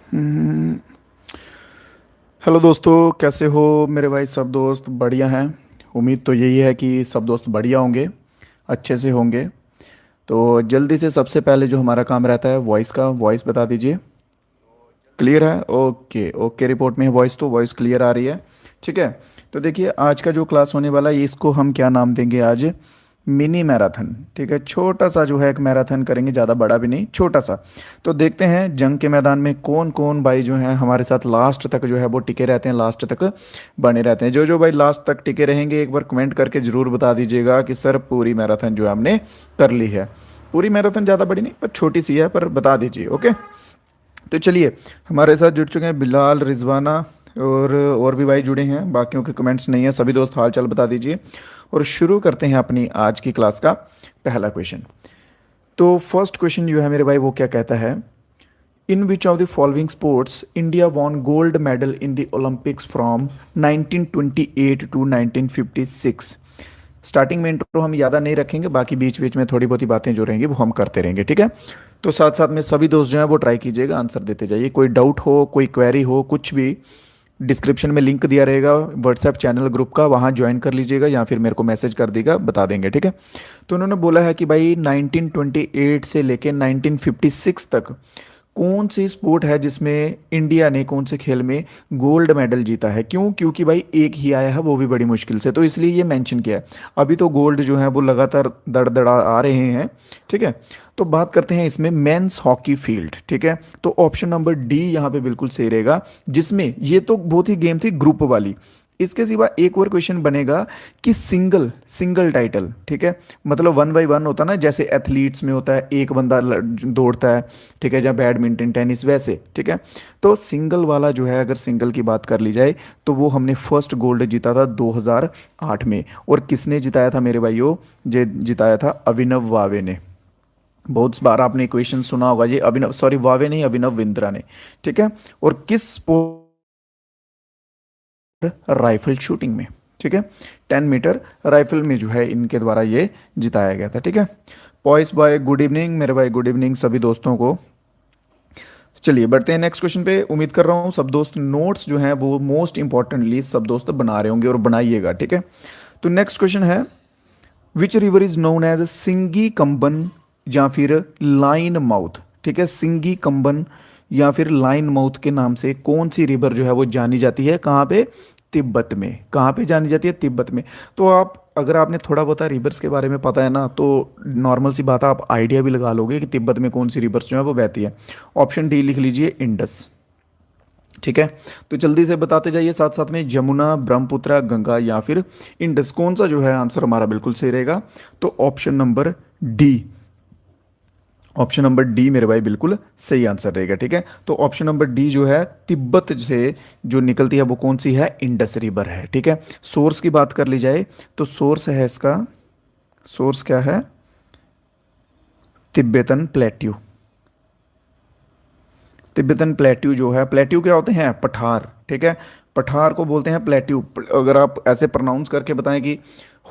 हम्म, hello दोस्तों, कैसे हो मेरे भाई? सब दोस्त बढ़िया हैं। उम्मीद तो यही है कि सब दोस्त बढ़िया होंगे, अच्छे से होंगे। तो जल्दी से सबसे पहले जो हमारा काम रहता है वॉइस का, वॉइस बता दीजिए। क्लियर है? ओके ओके, रिपोर्ट में है वॉइस, तो वॉइस क्लियर आ रही है। ठीक है। तो देखिए, आज का जो क्लास होने वाला है इसको हम क्या नाम देंगे आज? Mini marathon. ठीक है, छोटा सा जो है एक मैराथन करेंगे, ज़्यादा बड़ा भी नहीं, छोटा सा। तो देखते हैं जंग के मैदान में कौन कौन भाई जो है हमारे साथ लास्ट तक जो है वो टिके रहते हैं, लास्ट तक बने रहते हैं। जो जो भाई लास्ट तक टिके रहेंगे एक बार कमेंट करके ज़रूर बता दीजिएगा कि सर पूरी मैराथन जो है हमने कर ली है। पूरी मैराथन ज़्यादा बड़ी नहीं पर छोटी सी है, पर बता दीजिए। ओके। तो चलिए, हमारे साथ जुड़ चुके हैं बिलाल, रिजवाना और भी भाई जुड़े हैं। बाकियों के कमेंट्स नहीं है, सभी दोस्त हाल चाल बता दीजिए। और शुरू करते हैं अपनी आज की क्लास का पहला क्वेश्चन। तो फर्स्ट क्वेश्चन जो है मेरे भाई वो क्या कहता है? In which of the following sports India won gold medal in the Olympics from 1928 to 1956? Starting में इंट्रो हम ज़्यादा नहीं रखेंगे, बाकी बीच बीच में थोड़ी बहुत ही बातें जो रहेंगी वो हम करते रहेंगे। ठीक है। तो साथ साथ में सभी दोस्त जो हैं वो ट्राई कीजिएगा, आंसर देते जाइए। कोई डाउट हो, कोई क्वेरी हो, कुछ भी, डिस्क्रिप्शन में लिंक दिया रहेगा व्हाट्सएप चैनल ग्रुप का, वहाँ ज्वाइन कर लीजिएगा या फिर मेरे को मैसेज कर देगा, बता देंगे। ठीक है। तो उन्होंने बोला है कि भाई 1928 से लेके 1956 तक कौन सी स्पोर्ट है जिसमें इंडिया ने कौन से खेल में गोल्ड मेडल जीता है? क्यों? क्योंकि भाई एक ही आया है, वो भी बड़ी मुश्किल से, तो इसलिए ये मेंशन किया है। अभी तो गोल्ड जो है वो लगातार दड़ दड़ा आ रहे हैं। ठीक है। तो बात करते हैं इसमें मेंस हॉकी फील्ड। ठीक है। तो ऑप्शन नंबर डी यहाँ पे बिल्कुल सही रहेगा, जिसमें ये तो बहुत ही गेम थी ग्रुप वाली। इसके सिवा एक और क्वेश्चन बनेगा कि सिंगल सिंगल टाइटल। ठीक है। मतलब वन बाई वन होता ना, जैसे एथलीट्स में होता है एक बंदा दौड़ता है। ठीक है, या बैडमिंटन टेनिस वैसे। ठीक है। तो सिंगल वाला जो है, अगर सिंगल की बात कर ली जाए तो वो हमने फर्स्ट गोल्ड जीता था 2008 में। और किसने जिताया था मेरे भाइयों? जे जिताया था अभिनव वावे ने। बहुत बार आपने क्वेश्चन सुना होगा, ये अभिनव, सॉरी वावे नहीं, अभिनव बिंद्रा ने। ठीक है। और किस स्पोर्ट? राइफल शूटिंग में। ठीक है। 10 मीटर राइफल में जो है इनके द्वारा ये जिताया गया था। ठीक है। पॉइस बॉय गुड इवनिंग मेरे भाई, गुड इवनिंग सभी दोस्तों को। चलिए बढ़ते हैं नेक्स्ट क्वेश्चन पे। उम्मीद कर रहा हूँ सब दोस्त नोट्स जो हैं वो मोस्ट इंपॉर्टेंटली सब दोस्त बना रहे होंगे और बनाइएगा। ठीक है। तो नेक्स्ट क्वेश्चन है, which river is known as सिंगी कंबन या फिर लाइन माउथ? ठीक है, सिंगी कंबन या फिर लाइन माउथ के नाम से कौन सी रिवर जो है वो जानी जाती है? कहाँ पे? तिब्बत में। कहाँ पे जानी जाती है? तिब्बत में। तो आप, अगर आपने थोड़ा बहुत रिवर्स के बारे में पता है ना, तो नॉर्मल सी बात है, आप आइडिया भी लगा लोगे कि तिब्बत में कौन सी रिवर्स जो है वो बहती है। ऑप्शन डी लिख लीजिए, इंडस। ठीक है। तो जल्दी से बताते जाइए साथ साथ में, जमुना, ब्रह्मपुत्र, गंगा या फिर इंडस, कौन सा जो है आंसर हमारा बिल्कुल सही रहेगा? तो option number D. Option number D मेरे भाई बिल्कुल सही आंसर रहेगा। ठीक है। तो ऑप्शन नंबर डी जो है, तिब्बत से जो निकलती है वो कौन सी है? इंडस रिवर है। ठीक है। सोर्स की बात कर ली जाए तो सोर्स है इसका, सोर्स क्या है? Tibetan plateau. तिब्बतन प्लेट्यू जो है, प्लेट्यू क्या होते हैं? पठार। ठीक है। पठार को बोलते हैं प्लेट्यू। अगर आप ऐसे प्रोनाउंस करके बताएं कि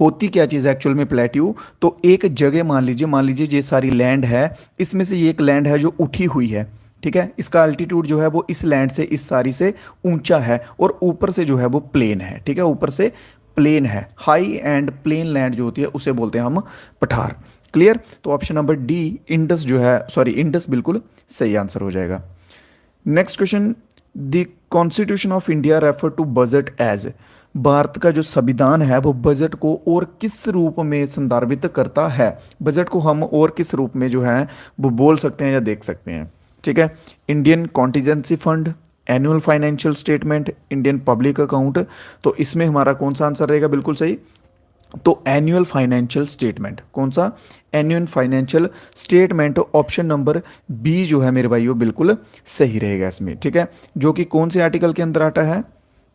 होती क्या चीज़ है एक्चुअल में प्लेट्यू, तो एक जगह मान लीजिए ये सारी लैंड है, इसमें से ये एक लैंड है जो उठी हुई है। ठीक है। इसका अल्टीट्यूड जो है वो इस लैंड से, इस सारी से ऊंचा है, और ऊपर से जो है वो प्लेन है। ठीक है। ऊपर से प्लेन है, हाई एंड प्लेन लैंड जो होती है उसे बोलते हैं हम पठार। क्लियर? तो ऑप्शन नंबर डी इंडस जो है, सॉरी इंडस बिल्कुल सही आंसर हो जाएगा। Next question, the constitution of India refer to budget as? Bharat का जो संविधान है वो बजट को और किस रूप में संदर्भित करता है? बजट को हम और किस रूप में जो है वो बोल सकते हैं या देख सकते हैं? ठीक है। Indian contingency fund, annual financial statement, Indian public account. तो इसमें हमारा कौन सा आंसर रहेगा बिल्कुल सही? तो एनुअल फाइनेंशियल स्टेटमेंट। कौन सा? Annual financial statement. Option number B जो है मेरे भाइयों बिल्कुल सही रहेगा इसमें। ठीक है। जो कि कौन से आर्टिकल के अंदर आता है?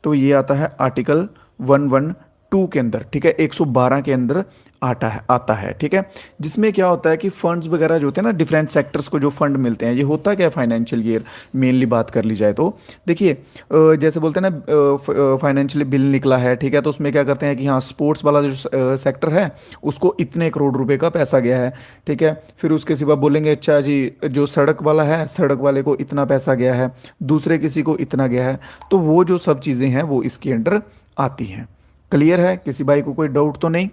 तो ये आता है आर्टिकल 112 2 के अंदर, ठीक है, 112 के अंदर आता है, ठीक है। जिसमें क्या होता है कि फंड्स वगैरह जो होते हैं ना, डिफरेंट सेक्टर्स को जो फंड मिलते हैं, ये होता क्या है फाइनेंशियल ईयर मेनली बात कर ली जाए तो देखिए, जैसे बोलते हैं ना फाइनेंशियल बिल निकला है, ठीक है, तो उसमें क्या करते हैं कि हाँ स्पोर्ट्स वाला जो सेक्टर है उसको इतने करोड़ रुपए का पैसा गया है, ठीक है। फिर उसके सिवा बोलेंगे अच्छा जी जो सड़क वाला है, सड़क वाले को इतना पैसा गया है, दूसरे किसी को इतना गया है, तो वो जो सब चीज़ें हैं वो इसके अंडर आती हैं। क्लियर है, किसी भाई को कोई डाउट तो नहीं?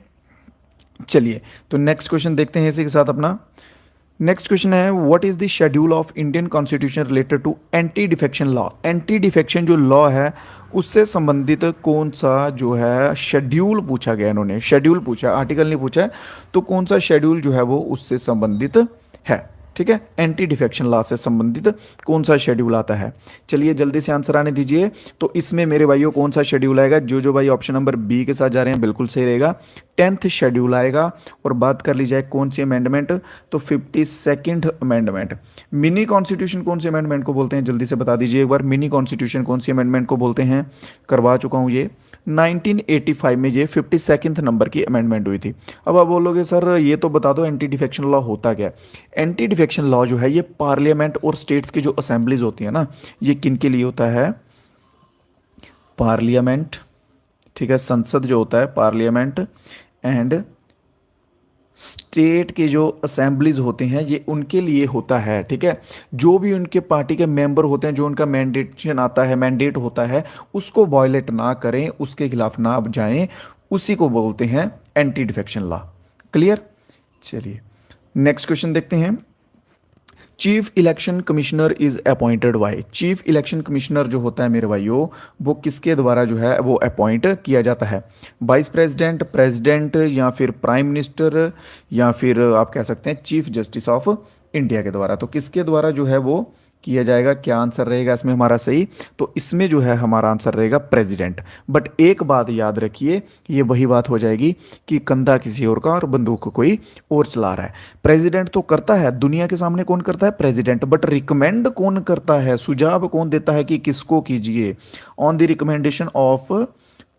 चलिए तो नेक्स्ट क्वेश्चन देखते हैं इसी के साथ अपना। नेक्स्ट क्वेश्चन है what is the schedule of Indian constitution related to anti defection law. Anti defection जो लॉ है उससे संबंधित कौन सा जो है शेड्यूल पूछा गया, इन्होंने शेड्यूल पूछा, आर्टिकल नहीं पूछा है, तो कौन सा शेड्यूल जो है वो उससे संबंधित है, ठीक है। एंटी डिफेक्शन लॉ से संबंधित कौन सा शेड्यूल आता है, चलिए जल्दी से आंसर आने दीजिए। तो इसमें मेरे भाइयों कौन सा शेड्यूल आएगा, जो भाई ऑप्शन नंबर बी के साथ जा रहे हैं बिल्कुल सही रहेगा, 10th शेड्यूल आएगा। और बात कर ली जाए कौन सी अमेंडमेंट, तो 52nd अमेंडमेंट। मिनी कॉन्स्टिट्यूशन कौन सी अमेंडमेंट को बोलते हैं, जल्दी से बता दीजिए एक बार, मिनी कॉन्स्टिट्यूशन कौन सी अमेंडमेंट को बोलते हैं, करवा चुका हूँ ये 1985 में, ये 52nd नंबर की अमेंडमेंट हुई थी। अब आप बोलोगे सर ये तो बता दो एंटी डिफेक्शन लॉ होता क्या है। एंटी डिफेक्शन लॉ जो है ये पार्लियामेंट और स्टेट्स की जो असेंबलीज होती है ना, ये किन के लिए होता है, पार्लियामेंट, ठीक है, संसद जो होता है पार्लियामेंट, एंड स्टेट के जो असेंबलीज होते हैं ये उनके लिए होता है, ठीक है। जो भी उनके पार्टी के मेंबर होते हैं, जो उनका मैंडेशन आता है, मैंडेट होता है, उसको वॉयलेट ना करें, उसके खिलाफ ना जाएं, उसी को बोलते हैं एंटी डिफेक्शन लॉ। क्लियर, चलिए नेक्स्ट क्वेश्चन देखते हैं। Chief election commissioner is appointed by, chief election commissioner जो होता है मेरे भाइयों वो किसके द्वारा जो है वो अपॉइंट किया जाता है, वाइस प्रेसिडेंट, प्रेसिडेंट, या फिर प्राइम मिनिस्टर, या फिर आप कह सकते हैं चीफ जस्टिस ऑफ इंडिया के द्वारा। तो किसके द्वारा जो है वो किया जाएगा, क्या आंसर रहेगा इसमें हमारा सही, तो इसमें जो है हमारा आंसर रहेगा प्रेसिडेंट। बट एक बात याद रखिए, ये वही बात हो जाएगी कि कंधा किसी और का और बंदूक कोई और चला रहा है। प्रेसिडेंट तो करता है, दुनिया के सामने कौन करता है, प्रेसिडेंट, बट रिकमेंड कौन करता है, सुझाव कौन देता है कि किसको कीजिए, on the recommendation of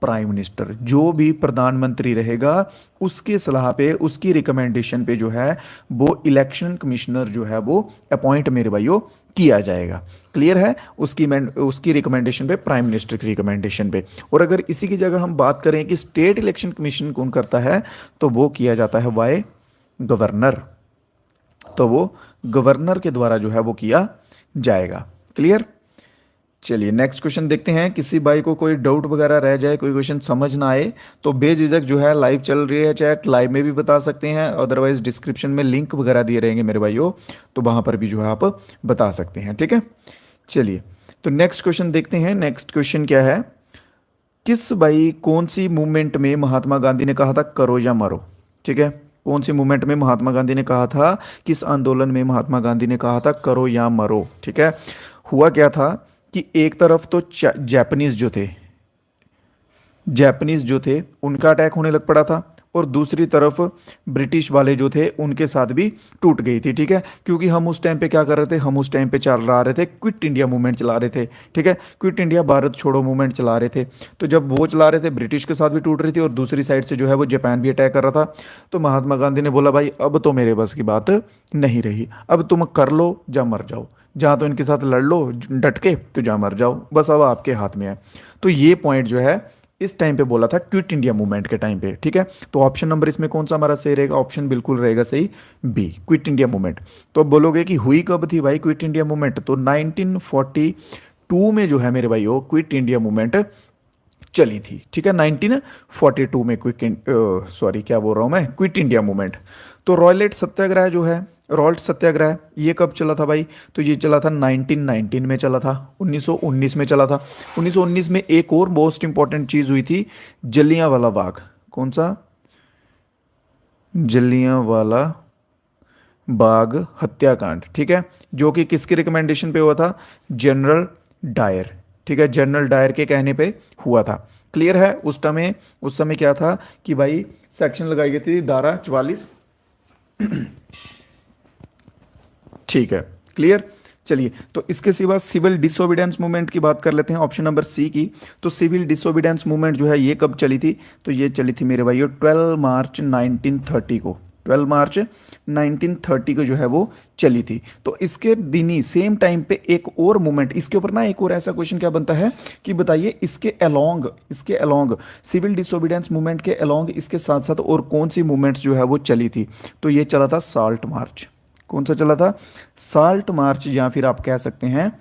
prime minister. जो भी प्रधानमंत्री रहेगा उसके सलाह पे, उसकी रिकमेंडेशन पे जो है वो इलेक्शन कमिश्नर जो है वो अपॉइंट मेरे भाइयों किया जाएगा। क्लियर है, उसकी रिकमेंडेशन पे, प्राइम मिनिस्टर की रिकमेंडेशन पे। और अगर इसी की जगह हम बात करें कि स्टेट इलेक्शन कमीशन कौन करता है, तो वो किया जाता है बाय गवर्नर, तो वो गवर्नर के द्वारा जो है वो किया जाएगा। क्लियर, चलिए नेक्स्ट क्वेश्चन देखते हैं। किसी भाई को कोई डाउट वगैरह रह जाए, कोई क्वेश्चन समझ ना आए, तो बेझिझक जो है लाइव चल रही है चैट, लाइव में भी बता सकते हैं, अदरवाइज डिस्क्रिप्शन में लिंक वगैरह दिए रहेंगे मेरे भाइयों, तो वहाँ पर भी जो है आप बता सकते हैं, ठीक है। चलिए तो नेक्स्ट क्वेश्चन देखते हैं। नेक्स्ट क्वेश्चन क्या है, किस भाई कौन सी मूवमेंट में महात्मा गांधी ने कहा था करो या मरो, ठीक है, कौन सी मूवमेंट में महात्मा गांधी ने कहा था, किस आंदोलन में महात्मा गांधी ने कहा था करो या मरो, ठीक है। हुआ क्या था कि एक तरफ तो जापानीज जो थे उनका अटैक होने लग पड़ा था, और दूसरी तरफ ब्रिटिश वाले जो थे उनके साथ भी टूट गई थी, ठीक है। क्योंकि हम उस टाइम पे क्या कर रहे थे, हम उस टाइम पे चला रहे थे क्विट इंडिया मूवमेंट चला रहे थे, ठीक है, क्विट इंडिया भारत छोड़ो मूवमेंट चला रहे थे। तो जब वो चला रहे थे ब्रिटिश के साथ भी टूट रही थी, और दूसरी साइड से जो है वो जापान भी अटैक कर रहा था। तो महात्मा गांधी ने बोला भाई अब तो मेरे बस की बात नहीं रही, अब तुम कर लो या मर जाओ, जहाँ तो इनके साथ लड़ लो डट के, तो जहाँ मर जाओ, बस अब आपके हाथ में है। तो ये पॉइंट जो है इस टाइम पे बोला था क्विट इंडिया मूवमेंट के टाइम पे, ठीक है। तो ऑप्शन नंबर इसमें कौन सा हमारा सही रहेगा, ऑप्शन बिल्कुल रहेगा सही बी, क्विट इंडिया मूवमेंट। तो अब बोलोगे कि हुई कब थी भाई क्विट इंडिया मूवमेंट, तो 1942 में जो है मेरे भाई वो क्विट इंडिया मूवमेंट चली थी, ठीक है, 1942 में क्या बोल रहा हूँ मैं, क्विट इंडिया मूवमेंट। तो रॉयलेट सत्याग्रह जो है, रॉल्ट सत्याग्रह, ये कब चला था भाई, तो ये चला था 1919 में चला था, 1919 में चला था। 1919 में एक और मोस्ट इंपॉर्टेंट चीज़ हुई थी, जलियांवाला बाग। कौन सा, जलियांवाला बाग हत्याकांड, ठीक है, जो कि किसके रिकमेंडेशन पे हुआ था, जनरल डायर, ठीक है, जनरल डायर के कहने पे हुआ था। क्लियर है, उस समय क्या था कि भाई सेक्शन लगाई गई थी धारा 44, ठीक है, क्लियर। चलिए, तो इसके सिवा सिविल डिसोबीडेंस मूवमेंट की बात कर लेते हैं, ऑप्शन नंबर सी की। तो सिविल डिसोबीडेंस मूवमेंट जो है ये कब चली थी? तो ये चली थी मेरे भाइयों 12 मार्च 1930 को। 12 मार्च 1930 को जो है वो चली थी। तो इसके दिन ही सेम टाइम पे एक और मूवमेंट, इसके ऊपर ना एक और ऐसा क्वेश्चन क्या बनता है कि बताइए इसके अलोंग सिविल डिसोबीडेंस मूवमेंट के अलोंग इसके साथ साथ और कौन सी मूवमेंट्स जो है वो चली थी? तो ये चला था साल्ट मार्च। कौन सा चला था? साल्ट मार्च, या फिर आप कह सकते हैं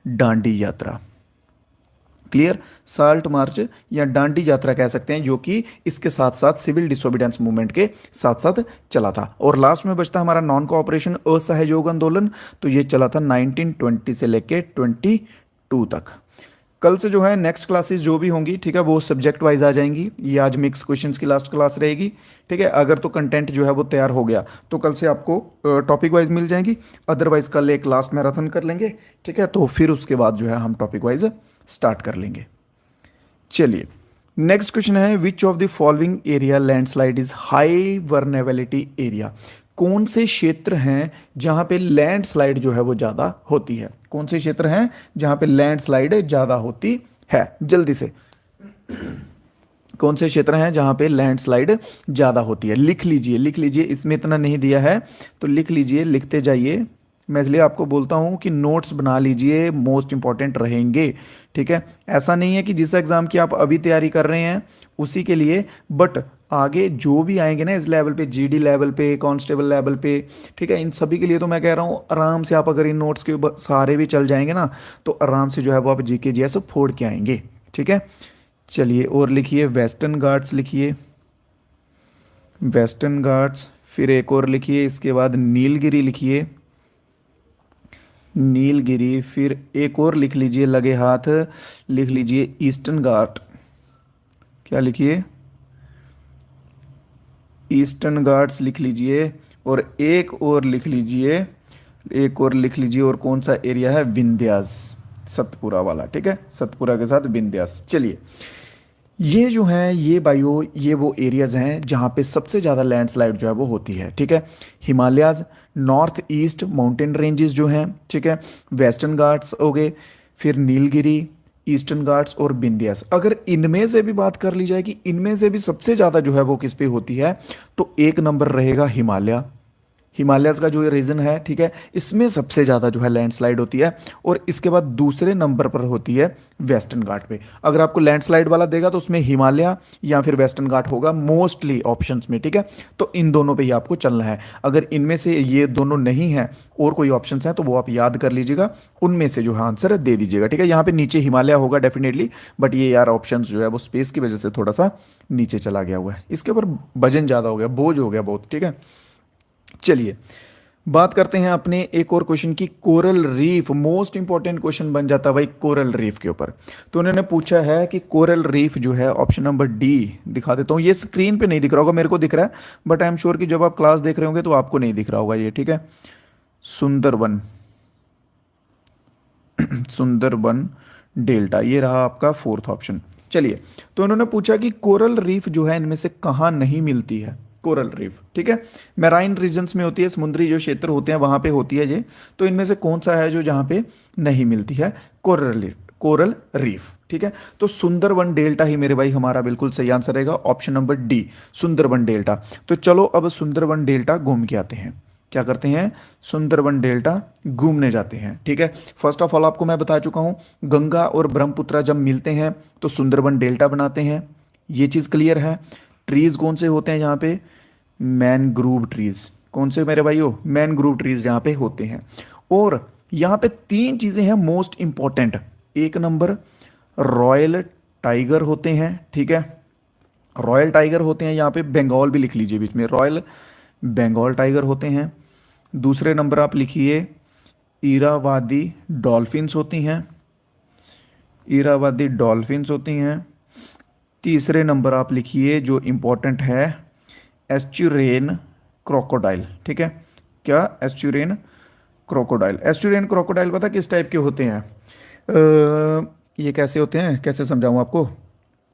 डांडी यात्रा। क्लियर? साल्ट मार्च या डांडी यात्रा कह सकते हैं, जो कि इसके साथ साथ सिविल डिसोबीडेंस मूवमेंट के साथ साथ चला था। और लास्ट में बचता हमारा नॉन कोऑपरेशन असहयोग आंदोलन। तो ये चला था 1920 से लेके 22 तक। कल से जो है नेक्स्ट क्लासेस जो भी होंगी, ठीक है, वो सब्जेक्ट वाइज आ जाएंगी। ये आज मिक्स क्वेश्चंस की लास्ट क्लास रहेगी, ठीक है। अगर तो कंटेंट जो है वो तैयार हो गया तो कल से आपको टॉपिक वाइज मिल जाएंगी, अदरवाइज कल एक लास्ट मैराथन कर लेंगे, ठीक है। तो फिर उसके बाद जो है हम टॉपिक वाइज स्टार्ट कर लेंगे। चलिए, नेक्स्ट क्वेश्चन है, which of the following area landslide is high vulnerability area? कौन से क्षेत्र हैं जहां पे लैंडस्लाइड जो है वो ज़्यादा होती है? कौन से क्षेत्र हैं जहां पे लैंडस्लाइड ज़्यादा होती है? जल्दी से, कौन से क्षेत्र हैं जहां पे लैंडस्लाइड ज़्यादा होती है? लिख लीजिए, लिख लीजिए, इसमें इतना नहीं दिया है तो लिख लीजिए, लिखते जाइए। मैं इसलिए आपको बोलता हूँ कि नोट्स बना लीजिए, मोस्ट इंपॉर्टेंट रहेंगे, ठीक है। ऐसा नहीं है कि जिस एग्ज़ाम की आप अभी तैयारी कर रहे हैं उसी के लिए, बट आगे जो भी आएंगे ना इस लेवल पे, जीडी लेवल पे, कांस्टेबल लेवल पे, ठीक है, इन सभी के लिए तो मैं कह रहा हूँ आराम से आप अगर इन नोट्स के सारे भी चल जाएंगे ना तो आराम से जो है वो आप जीके जीएस फोड़ के आएंगे, ठीक है। चलिए, और लिखिए वेस्टर्न घाट्स, लिखिए वेस्टर्न घाट्स, फिर एक और लिखिए, इसके बाद नीलगिरी लिखिए, नीलगिरी, फिर एक और लिख लीजिए लगे हाथ, लिख लीजिए ईस्टर्न घाट। क्या लिखिए? ईस्टर्न घाट्स लिख लीजिए, और एक और लिख लीजिए, एक और लिख लीजिए, और कौन सा एरिया है? विंध्यास, सतपुरा वाला, ठीक है, सतपुरा के साथ विंध्यास। चलिए, ये जो है ये बायो, ये वो एरियाज़ हैं जहाँ पे सबसे ज़्यादा लैंडस्लाइड जो है वो होती है, ठीक है। Himalayas, north east mountain ranges जो हैं, ठीक है, वेस्टर्न घाट्स हो गए, फिर नीलगिरी, ईस्टर्न घाट्स और विंध्यास। अगर इनमें से भी बात कर ली जाए कि इनमें से भी सबसे ज़्यादा जो है वो किस पे होती है, तो एक नंबर रहेगा हिमालय। हिमालयस का जो रीजन है, ठीक है, इसमें सबसे ज़्यादा जो है लैंडस्लाइड होती है। और इसके बाद दूसरे नंबर पर होती है वेस्टर्न घाट पे। अगर आपको लैंडस्लाइड वाला देगा तो उसमें हिमालय या फिर वेस्टर्न घाट होगा मोस्टली ऑप्शंस में, ठीक है। तो इन दोनों पे ही आपको चलना है। अगर इनमें से ये दोनों नहीं है और कोई ऑप्शंस हैं तो वो आप याद कर लीजिएगा, उनमें से जो है आंसर दे दीजिएगा, ठीक है। यहाँ पे नीचे हिमालय होगा डेफिनेटली, बट ये यार ऑप्शन जो है वो स्पेस की वजह से थोड़ा सा नीचे चला गया हुआ है, इसके ऊपर वजन ज़्यादा हो गया, बोझ हो गया बहुत, ठीक है। चलिए, बात करते हैं अपने एक और क्वेश्चन की, coral reef. Most important question बन जाता है भाई कोरल रीफ के ऊपर। तो उन्होंने पूछा है कि कोरल रीफ जो है, ऑप्शन नंबर डी दिखा देता हूँ, ये स्क्रीन पे नहीं दिख रहा होगा, मेरे को दिख रहा है, बट आई एम श्योर कि जब आप क्लास देख रहे होंगे तो आपको नहीं दिख रहा होगा ये, ठीक है। सुंदरबन, सुंदरबन डेल्टा, ये रहा आपका फोर्थ ऑप्शन। चलिए, तो उन्होंने पूछा कि कोरल रीफ जो है इनमें से कहाँ नहीं मिलती है? कोरल रीफ, ठीक है, मैराइन रीजन्स में होती है, समुद्री जो क्षेत्र होते हैं वहाँ पे होती है ये। तो इनमें से कौन सा है जो जहाँ पे नहीं मिलती है कोरल रीफ? कोरल रीफ, ठीक है। तो सुंदरबन डेल्टा ही मेरे भाई हमारा बिल्कुल सही आंसर रहेगा, option number D, Sundarban delta. तो चलो अब सुंदरबन डेल्टा घूम के आते हैं। क्या करते हैं? सुंदरबन डेल्टा घूमने जाते हैं, ठीक है। फर्स्ट ऑफ ऑल आपको मैं बता चुका हूँ, गंगा और ब्रह्मपुत्र जब मिलते हैं तो सुंदरबन डेल्टा बनाते हैं, ये चीज़ क्लियर है। ट्रीज़ कौन से होते हैं यहाँ पे? Mangrove trees. कौन से मेरे भाइयों? मैनग्रूव ट्रीज़ यहाँ पे होते हैं। और यहाँ पे तीन चीज़ें हैं मोस्ट इंपॉर्टेंट। एक नंबर रॉयल टाइगर होते हैं, ठीक है, रॉयल टाइगर होते हैं, यहाँ पे बंगाल भी लिख लीजिए बीच में, रॉयल बंगाल टाइगर होते हैं। दूसरे नंबर आप लिखिए इरावादी डॉल्फिन्स होती हैं, इरावादी डॉल्फिन्स होती हैं। तीसरे नंबर आप लिखिए जो इम्पोर्टेंट है एस्चुरेन क्रोकोडाइल, ठीक है। क्या? एस्चुरेन क्रोकोडाइल। एस्चुरेन क्रोकोडाइल पता किस टाइप के होते हैं? ये कैसे होते हैं, कैसे समझाऊँ आपको?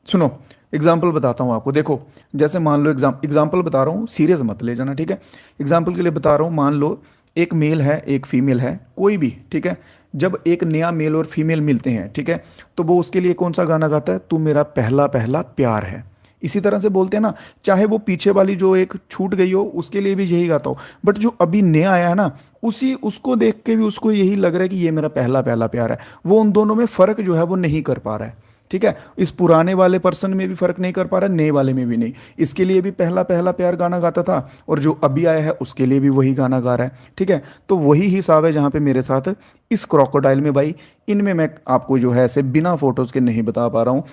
सुनो, एग्जाम्पल बताता हूँ आपको। देखो, जैसे मान लो एग्जाम्पल बता रहा हूँ, सीरियस मत ले जाना, ठीक है। एग्जाम्पल के लिए बता रहा हूँ, मान लो एक मेल है एक फीमेल है, कोई भी, ठीक है, जब एक नया मेल और फीमेल मिलते हैं, ठीक है, तो वो उसके लिए कौन सा गाना गाता है? तू मेरा पहला पहला प्यार है। इसी तरह से बोलते हैं ना, चाहे वो पीछे वाली जो एक छूट गई हो उसके लिए भी यही गाता हो, बट जो अभी नया आया है ना, उसी उसको देख के भी उसको यही लग रहा है कि ये मेरा पहला पहला प्यार है। वो उन दोनों में फर्क जो है वो नहीं कर पा रहा है, ठीक है। इस पुराने वाले पर्सन में भी फर्क नहीं कर पा रहा, नए वाले में भी नहीं। इसके लिए भी पहला पहला प्यार गाना गाता था, और जो अभी आया है उसके लिए भी वही गाना गा रहा है, ठीक है। तो वही हिसाब है जहाँ पे मेरे साथ इस क्रोकोडाइल में भाई। इनमें मैं आपको जो है ऐसे बिना फोटोज़ के नहीं बता पा रहा हूँ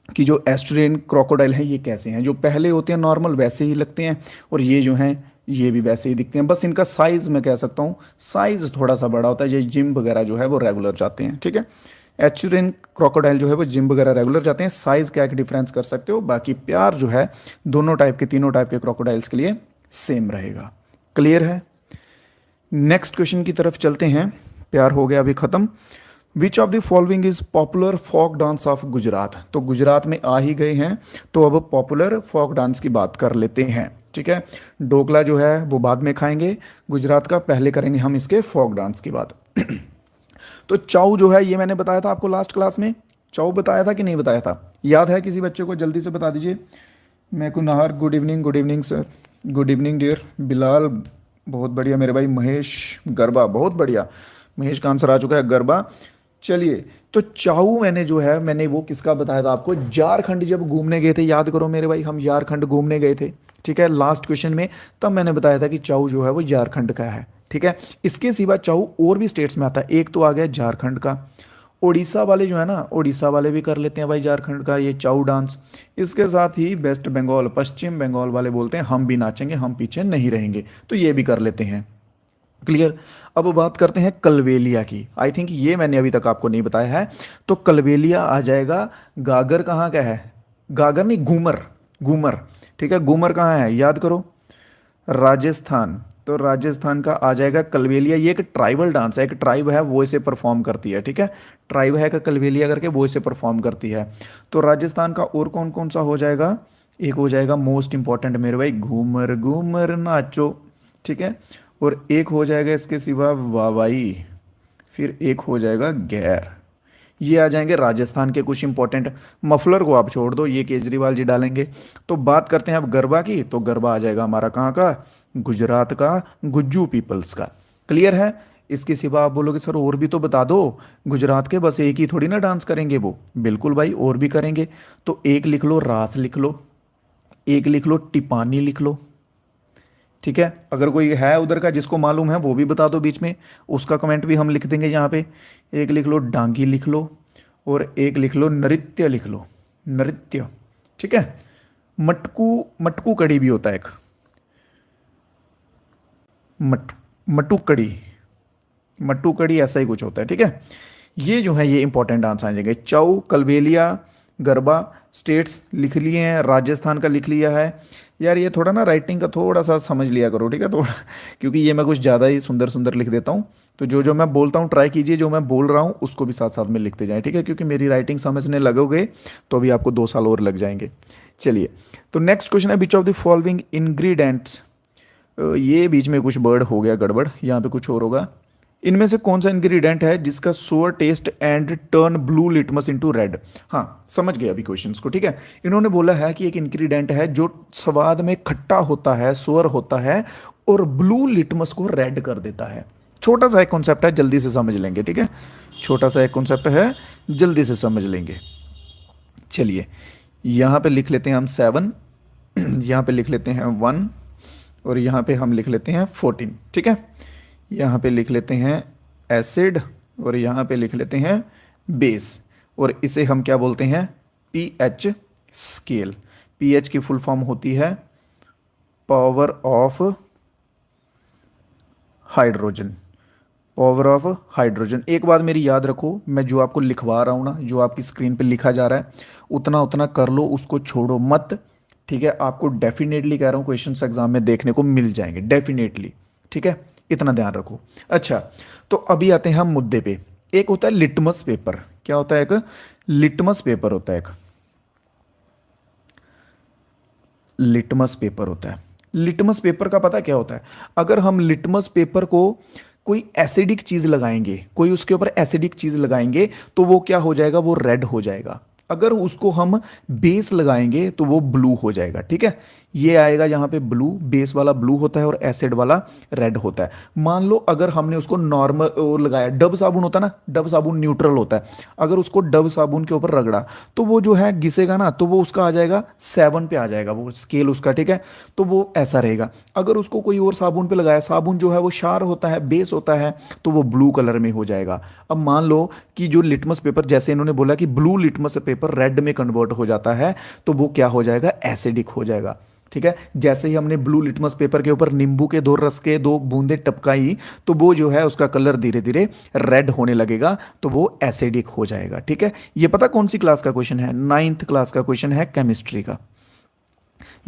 कि जो एस्ट्रेन क्रोकोडाइल हैं ये कैसे हैं। जो पहले होते हैं नॉर्मल वैसे ही लगते हैं, और ये जो हैं ये भी वैसे ही दिखते हैं, बस इनका साइज़ मैं कह सकता हूँ साइज़ थोड़ा सा बड़ा होता है। ये जिम वगैरह जो है वो रेगुलर जाते हैं, ठीक है। एस्ट्रेन क्रोकोडाइल जो है वो जिम वगैरह रेगुलर जाते हैं। साइज़ क्या डिफरेंस कर सकते हो, बाकी प्यार जो है दोनों टाइप के, तीनों टाइप के क्रोकोडाइल्स के लिए सेम रहेगा। क्लियर है? नेक्स्ट क्वेश्चन की तरफ चलते हैं। प्यार हो गया अभी ख़त्म। Which of the following is popular folk dance of Gujarat? तो गुजरात में आ ही गए हैं, तो अब पॉपुलर फोक डांस की बात कर लेते हैं, ठीक है। ढोकला जो है वो बाद में खाएंगे गुजरात का, पहले करेंगे हम इसके फोक डांस की बात। तो चाऊ जो है ये मैंने बताया था आपको लास्ट क्लास में, चाऊ बताया था कि नहीं बताया था? याद है किसी बच्चे को? जल्दी से बता दीजिए। मैं को नहार, good evening, good evening sir, good evening dear. Bilal बहुत बढ़िया मेरे भाई। महेश गरबा बहुत बढ़िया, महेश का आंसर आ चुका है गरबा। चलिए, तो चाऊ मैंने जो है मैंने वो किसका बताया था आपको? झारखंड जब घूमने गए थे, याद करो मेरे भाई, हम झारखंड घूमने गए थे, ठीक है, लास्ट क्वेश्चन में, तब मैंने बताया था कि चाऊ जो है वो झारखंड का है, ठीक है। इसके सिवा चाऊ और भी स्टेट्स में आता है, एक तो आ गया झारखंड का, उड़ीसा वाले जो है ना, उड़ीसा वाले भी कर लेते हैं भाई झारखंड का ये चाऊ डांस। इसके साथ ही वेस्ट बंगाल, पश्चिम बंगाल वाले बोलते हैं हम भी नाचेंगे, हम पीछे नहीं रहेंगे, तो ये भी कर लेते हैं। क्लियर? अब बात करते हैं कलवेलिया की। आई थिंक ये मैंने अभी तक आपको नहीं बताया है। तो कलवेलिया आ जाएगा। गागर कहाँ का है? गागर नहीं, घूमर, घूमर, ठीक है। घूमर कहाँ है याद करो? राजस्थान। तो राजस्थान का आ जाएगा कलवेलिया। ये एक ट्राइबल डांस है, एक ट्राइब है वो इसे परफॉर्म करती है, ठीक है। ट्राइब है का कलवेलिया करके वो इसे परफॉर्म करती है। तो राजस्थान का और कौन कौन सा हो जाएगा? एक हो जाएगा मोस्ट इंपॉर्टेंट मेरे भाई, घूमर घूमर नाचो, ठीक है। और एक हो जाएगा इसके सिवा वावाई, फिर एक हो जाएगा गैर। ये आ जाएंगे राजस्थान के कुछ इंपॉर्टेंट। मफलर को आप छोड़ दो, ये केजरीवाल जी डालेंगे। तो बात करते हैं अब गरबा की। तो गरबा आ जाएगा हमारा कहाँ का? गुजरात का, गुज्जू पीपल्स का। क्लियर है? इसके सिवा आप बोलोगे सर और भी तो बता दो। गुजरात के बस एक ही थोड़ी ना डांस करेंगे वो, बिल्कुल भाई और भी करेंगे। तो एक लिख लो रास लिख लो, एक लिख लो टिपानी लिख लो, ठीक है। अगर कोई है उधर का जिसको मालूम है वो भी बता दो बीच में, उसका कमेंट भी हम लिख देंगे यहाँ पे। एक लिख लो डांगी लिख लो, और एक लिख लो नृत्य लिख लो, नृत्य, ठीक है। मटकू, मटकू कड़ी भी होता है एक, मट मटू कड़ी, मट्टू कड़ी ऐसा ही कुछ होता है, ठीक है। ये जो है ये इंपॉर्टेंट डांस आ जाएंगे। चाऊ, कलबेलिया, गरबा। स्टेट्स लिख लिए हैं, राजस्थान का लिख लिया है। यार ये थोड़ा ना राइटिंग का थोड़ा सा समझ लिया करो, ठीक है, थोड़ा, क्योंकि ये मैं कुछ ज़्यादा ही सुंदर सुंदर लिख देता हूँ। तो जो जो मैं बोलता हूँ ट्राई कीजिए, जो मैं बोल रहा हूँ उसको भी साथ साथ में लिखते जाएं, ठीक है, क्योंकि मेरी राइटिंग समझने लगोगे तो अभी आपको 2 साल और लग जाएंगे। चलिए, तो नेक्स्ट क्वेश्चन है which of the following ingredients. ये बीच में कुछ वर्ड हो गया गड़बड़, यहाँ पे कुछ और होगा। इनमें से कौन सा इंग्रेडिएंट है जिसका sour taste and turn blue litmus into red? हाँ समझ गए अभी क्वेश्चंस को, ठीक है। इन्होंने बोला है कि एक इंग्रेडिएंट है जो स्वाद में खट्टा होता है, सोअर होता है, और ब्लू लिटमस को रेड कर देता है। छोटा सा एक कॉन्सेप्ट है, जल्दी से समझ लेंगे, ठीक है। छोटा सा एक कॉन्सेप्ट है, जल्दी से समझ लेंगे। चलिए, यहाँ पे लिख लेते हैं हम 7, यहाँ पे लिख लेते हैं 1, और यहाँ पे हम लिख लेते हैं 14, ठीक है। यहाँ पे लिख लेते हैं एसिड, और यहाँ पे लिख लेते हैं बेस, और इसे हम क्या बोलते हैं? PH scale. पीएच की फुल फॉर्म होती है power of hydrogen, power of hydrogen. एक बात मेरी याद रखो, मैं जो आपको लिखवा रहा हूँ ना, जो आपकी स्क्रीन पे लिखा जा रहा है उतना उतना कर लो, उसको छोड़ो मत, ठीक है। आपको डेफिनेटली कह रहा हूँ क्वेश्चंस एग्जाम में देखने को मिल जाएंगे, डेफिनेटली, ठीक है, इतना ध्यान रखो। अच्छा, तो अभी आते हैं हम मुद्दे पे। एक होता है लिटमस पेपर। क्या होता है? एक लिटमस पेपर होता है, एक लिटमस पेपर होता है। लिटमस पेपर का पता क्या होता है? अगर हम लिटमस पेपर को कोई एसिडिक चीज लगाएंगे, कोई उसके ऊपर एसिडिक चीज लगाएंगे, तो वो क्या हो जाएगा? वो रेड हो जाएगा। अगर उसको हम बेस लगाएंगे तो वो ब्लू हो जाएगा। ठीक है, ये आएगा यहाँ पे ब्लू, बेस वाला ब्लू होता है और एसिड वाला रेड होता है। मान लो अगर हमने उसको नॉर्मल लगाया, डब साबुन होता है ना, डब साबुन न्यूट्रल होता है, अगर उसको डब साबुन के ऊपर रगड़ा तो वो जो है घिसेगा ना, तो वो उसका आ जाएगा 7 पे आ जाएगा वो स्केल उसका। ठीक है, तो वो ऐसा रहेगा। अगर उसको कोई और साबुन पे लगाया, साबुन जो है वो क्षार होता है, बेस होता है, तो वो ब्लू कलर में हो जाएगा। अब मान लो कि जो लिटमस पेपर, जैसे इन्होंने बोला कि ब्लू लिटमस पेपर रेड में कन्वर्ट हो जाता है, तो वो क्या हो जाएगा? एसिडिक हो जाएगा। ठीक है, जैसे ही हमने ब्लू लिटमस पेपर के ऊपर नींबू के 2 रस के 2 बूंदे टपकाई, तो वो जो है उसका कलर धीरे धीरे रेड होने लगेगा, तो वो एसिडिक हो जाएगा। ठीक है, ये पता कौन सी क्लास का क्वेश्चन है? 9th क्लास का क्वेश्चन है, केमिस्ट्री का।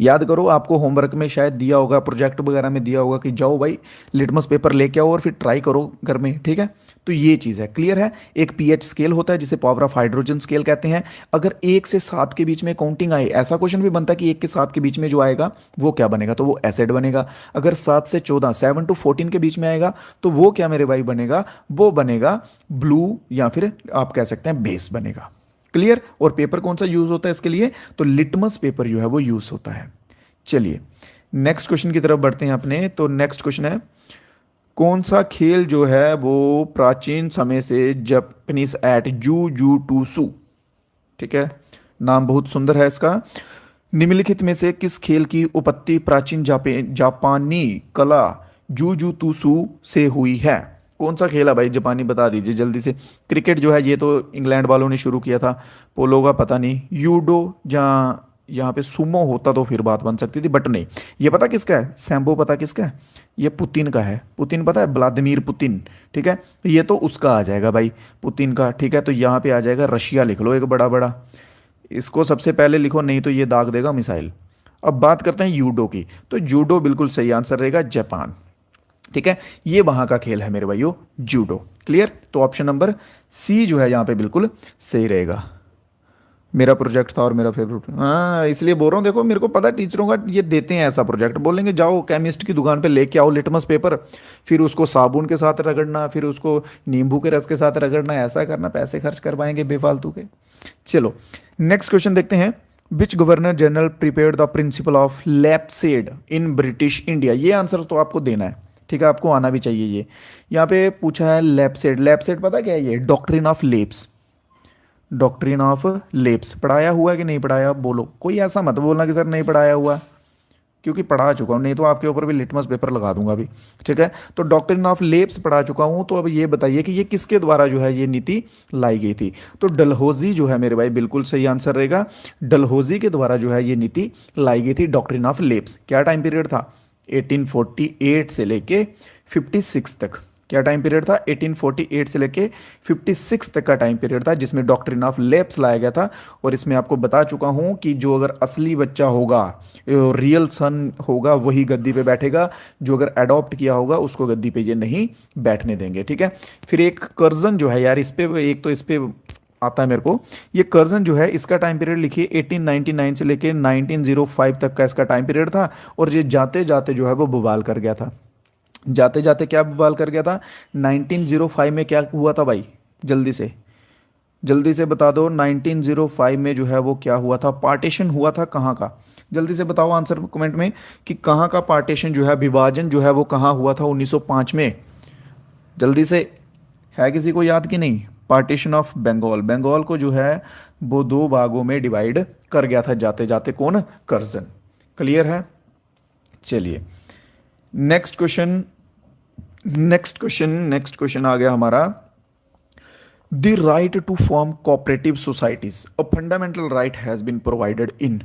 याद करो, आपको होमवर्क में शायद दिया होगा, प्रोजेक्ट वगैरह में दिया होगा कि जाओ भाई लिटमस पेपर लेके आओ और फिर ट्राई करो घर में। ठीक है, तो ये चीज़ है, क्लियर है। एक पीएच स्केल होता है जिसे पावर ऑफ हाइड्रोजन स्केल कहते हैं। अगर 1 से 7 के बीच में काउंटिंग आए, ऐसा क्वेश्चन भी बनता है कि 1 के 7 के बीच में जो आएगा वो क्या बनेगा? तो वो एसिड बनेगा। अगर 7 से 14, 7 to 14 के बीच में आएगा, तो वो क्या मेरे भाई बनेगा? वो बनेगा ब्लू, या फिर आप कह सकते हैं बेस बनेगा। क्लियर। और पेपर कौन सा यूज होता है इसके लिए? तो लिटमस पेपर जो है वो यूज होता है। चलिए नेक्स्ट क्वेश्चन की तरफ बढ़ते हैं अपने। तो नेक्स्ट क्वेश्चन है, कौन सा खेल जो है वो प्राचीन समय से जापानीज एट जू जू टू सू। ठीक है, नाम बहुत सुंदर है इसका। निम्नलिखित में से किस खेल की उत्पत्ति प्राचीन जापानी कला जूजुत्सु से हुई है? कौन सा खेल है भाई? जापानी बता दीजिए जल्दी से। क्रिकेट जो है ये तो इंग्लैंड वालों ने शुरू किया था, पोलो का पता नहीं, यूडो जहाँ यहाँ पे सुमो होता तो फिर बात बन सकती थी, बट नहीं। ये पता किसका है? सैम्बो पता किसका है? ये पुतिन का है। पुतिन पता है? Vladimir Putin. ठीक है, तो ये तो उसका आ जाएगा भाई, पुतिन का। ठीक है, तो यहाँ पे आ जाएगा रशिया, लिख लो एक बड़ा बड़ा, इसको सबसे पहले लिखो, नहीं तो ये दाग देगा मिसाइल। अब बात करते हैं यूडो की, तो जूडो बिल्कुल सही आंसर रहेगा, जापान। ठीक है, ये वहां का खेल है मेरे भाइयों, जूडो। क्लियर, तो ऑप्शन नंबर सी जो है यहाँ पे बिल्कुल सही रहेगा। मेरा प्रोजेक्ट था और मेरा फेवरेट, हाँ इसलिए बोल रहा हूँ। देखो मेरे को पता है टीचरों का ये देते हैं ऐसा प्रोजेक्ट, बोलेंगे जाओ केमिस्ट की दुकान पे लेके आओ लिटमस पेपर, फिर उसको साबुन के साथ रगड़ना, फिर उसको नींबू के रस के साथ रगड़ना, ऐसा करना, पैसे खर्च करवाएंगे बेफालतू के। चलो नेक्स्ट क्वेश्चन देखते हैं। Which governor general prepared the principal of lapsed in British India? ये आंसर तो आपको देना है। ठीक है, आपको आना भी चाहिए ये। यहाँ पे पूछा है लैपसेड। लैपसेड पता क्या है? ये doctrine of lapse. Doctrine of lapse पढ़ाया हुआ है कि नहीं पढ़ाया? बोलो, कोई ऐसा मत बोलना कि सर नहीं पढ़ाया हुआ, क्योंकि पढ़ा चुका हूँ, नहीं तो आपके ऊपर भी लिटमस पेपर लगा दूंगा अभी। ठीक है, तो डॉक्ट्रिन ऑफ लेप्स पढ़ा चुका हूँ। तो अब ये बताइए कि ये किसके द्वारा जो है ये नीति लाई गई थी? तो डलहौजी जो है मेरे भाई बिल्कुल सही आंसर रहेगा। डलहौजी के द्वारा जो है ये नीति लाई गई थी, डॉक्ट्रिन ऑफ लेप्स। क्या टाइम पीरियड था? 1848 से लेके 56 तक। क्या टाइम पीरियड था? 1848 से लेके 56 तक का टाइम पीरियड था, जिसमें डॉक्ट्रिन ऑफ लेप्स लाया गया था। और इसमें आपको बता चुका हूं कि जो अगर असली बच्चा होगा, रियल सन होगा, वही गद्दी पे बैठेगा। जो अगर अडॉप्ट किया होगा उसको गद्दी पे ये नहीं बैठने देंगे। ठीक है, फिर एक कर्जन जो है यार, इस पे एक तो इस पे आता है मेरे को, ये कर्जन जो है इसका टाइम पीरियड लिखिए 1899 से लेके 1905 तक का इसका टाइम पीरियड था। और ये जाते जाते जो है वो बवाल कर गया था। जाते जाते क्या बवाल कर गया था? 1905 में क्या हुआ था भाई? जल्दी से बता दो। 1905 में जो है वो क्या हुआ था? पार्टीशन हुआ था। कहाँ का? जल्दी से बताओ आंसर कमेंट में कि कहाँ का पार्टीशन जो है, विभाजन जो है वो कहाँ हुआ था 1905 में? जल्दी से, है किसी को याद कि नहीं? Partition of Bengal. बंगाल को जो है वो 2 भागों में डिवाइड कर गया था जाते जाते। कौन? कर्जन। क्लियर है। चलिए नेक्स्ट क्वेश्चन आ गया हमारा। The right to form cooperative societies, a fundamental right has been provided in.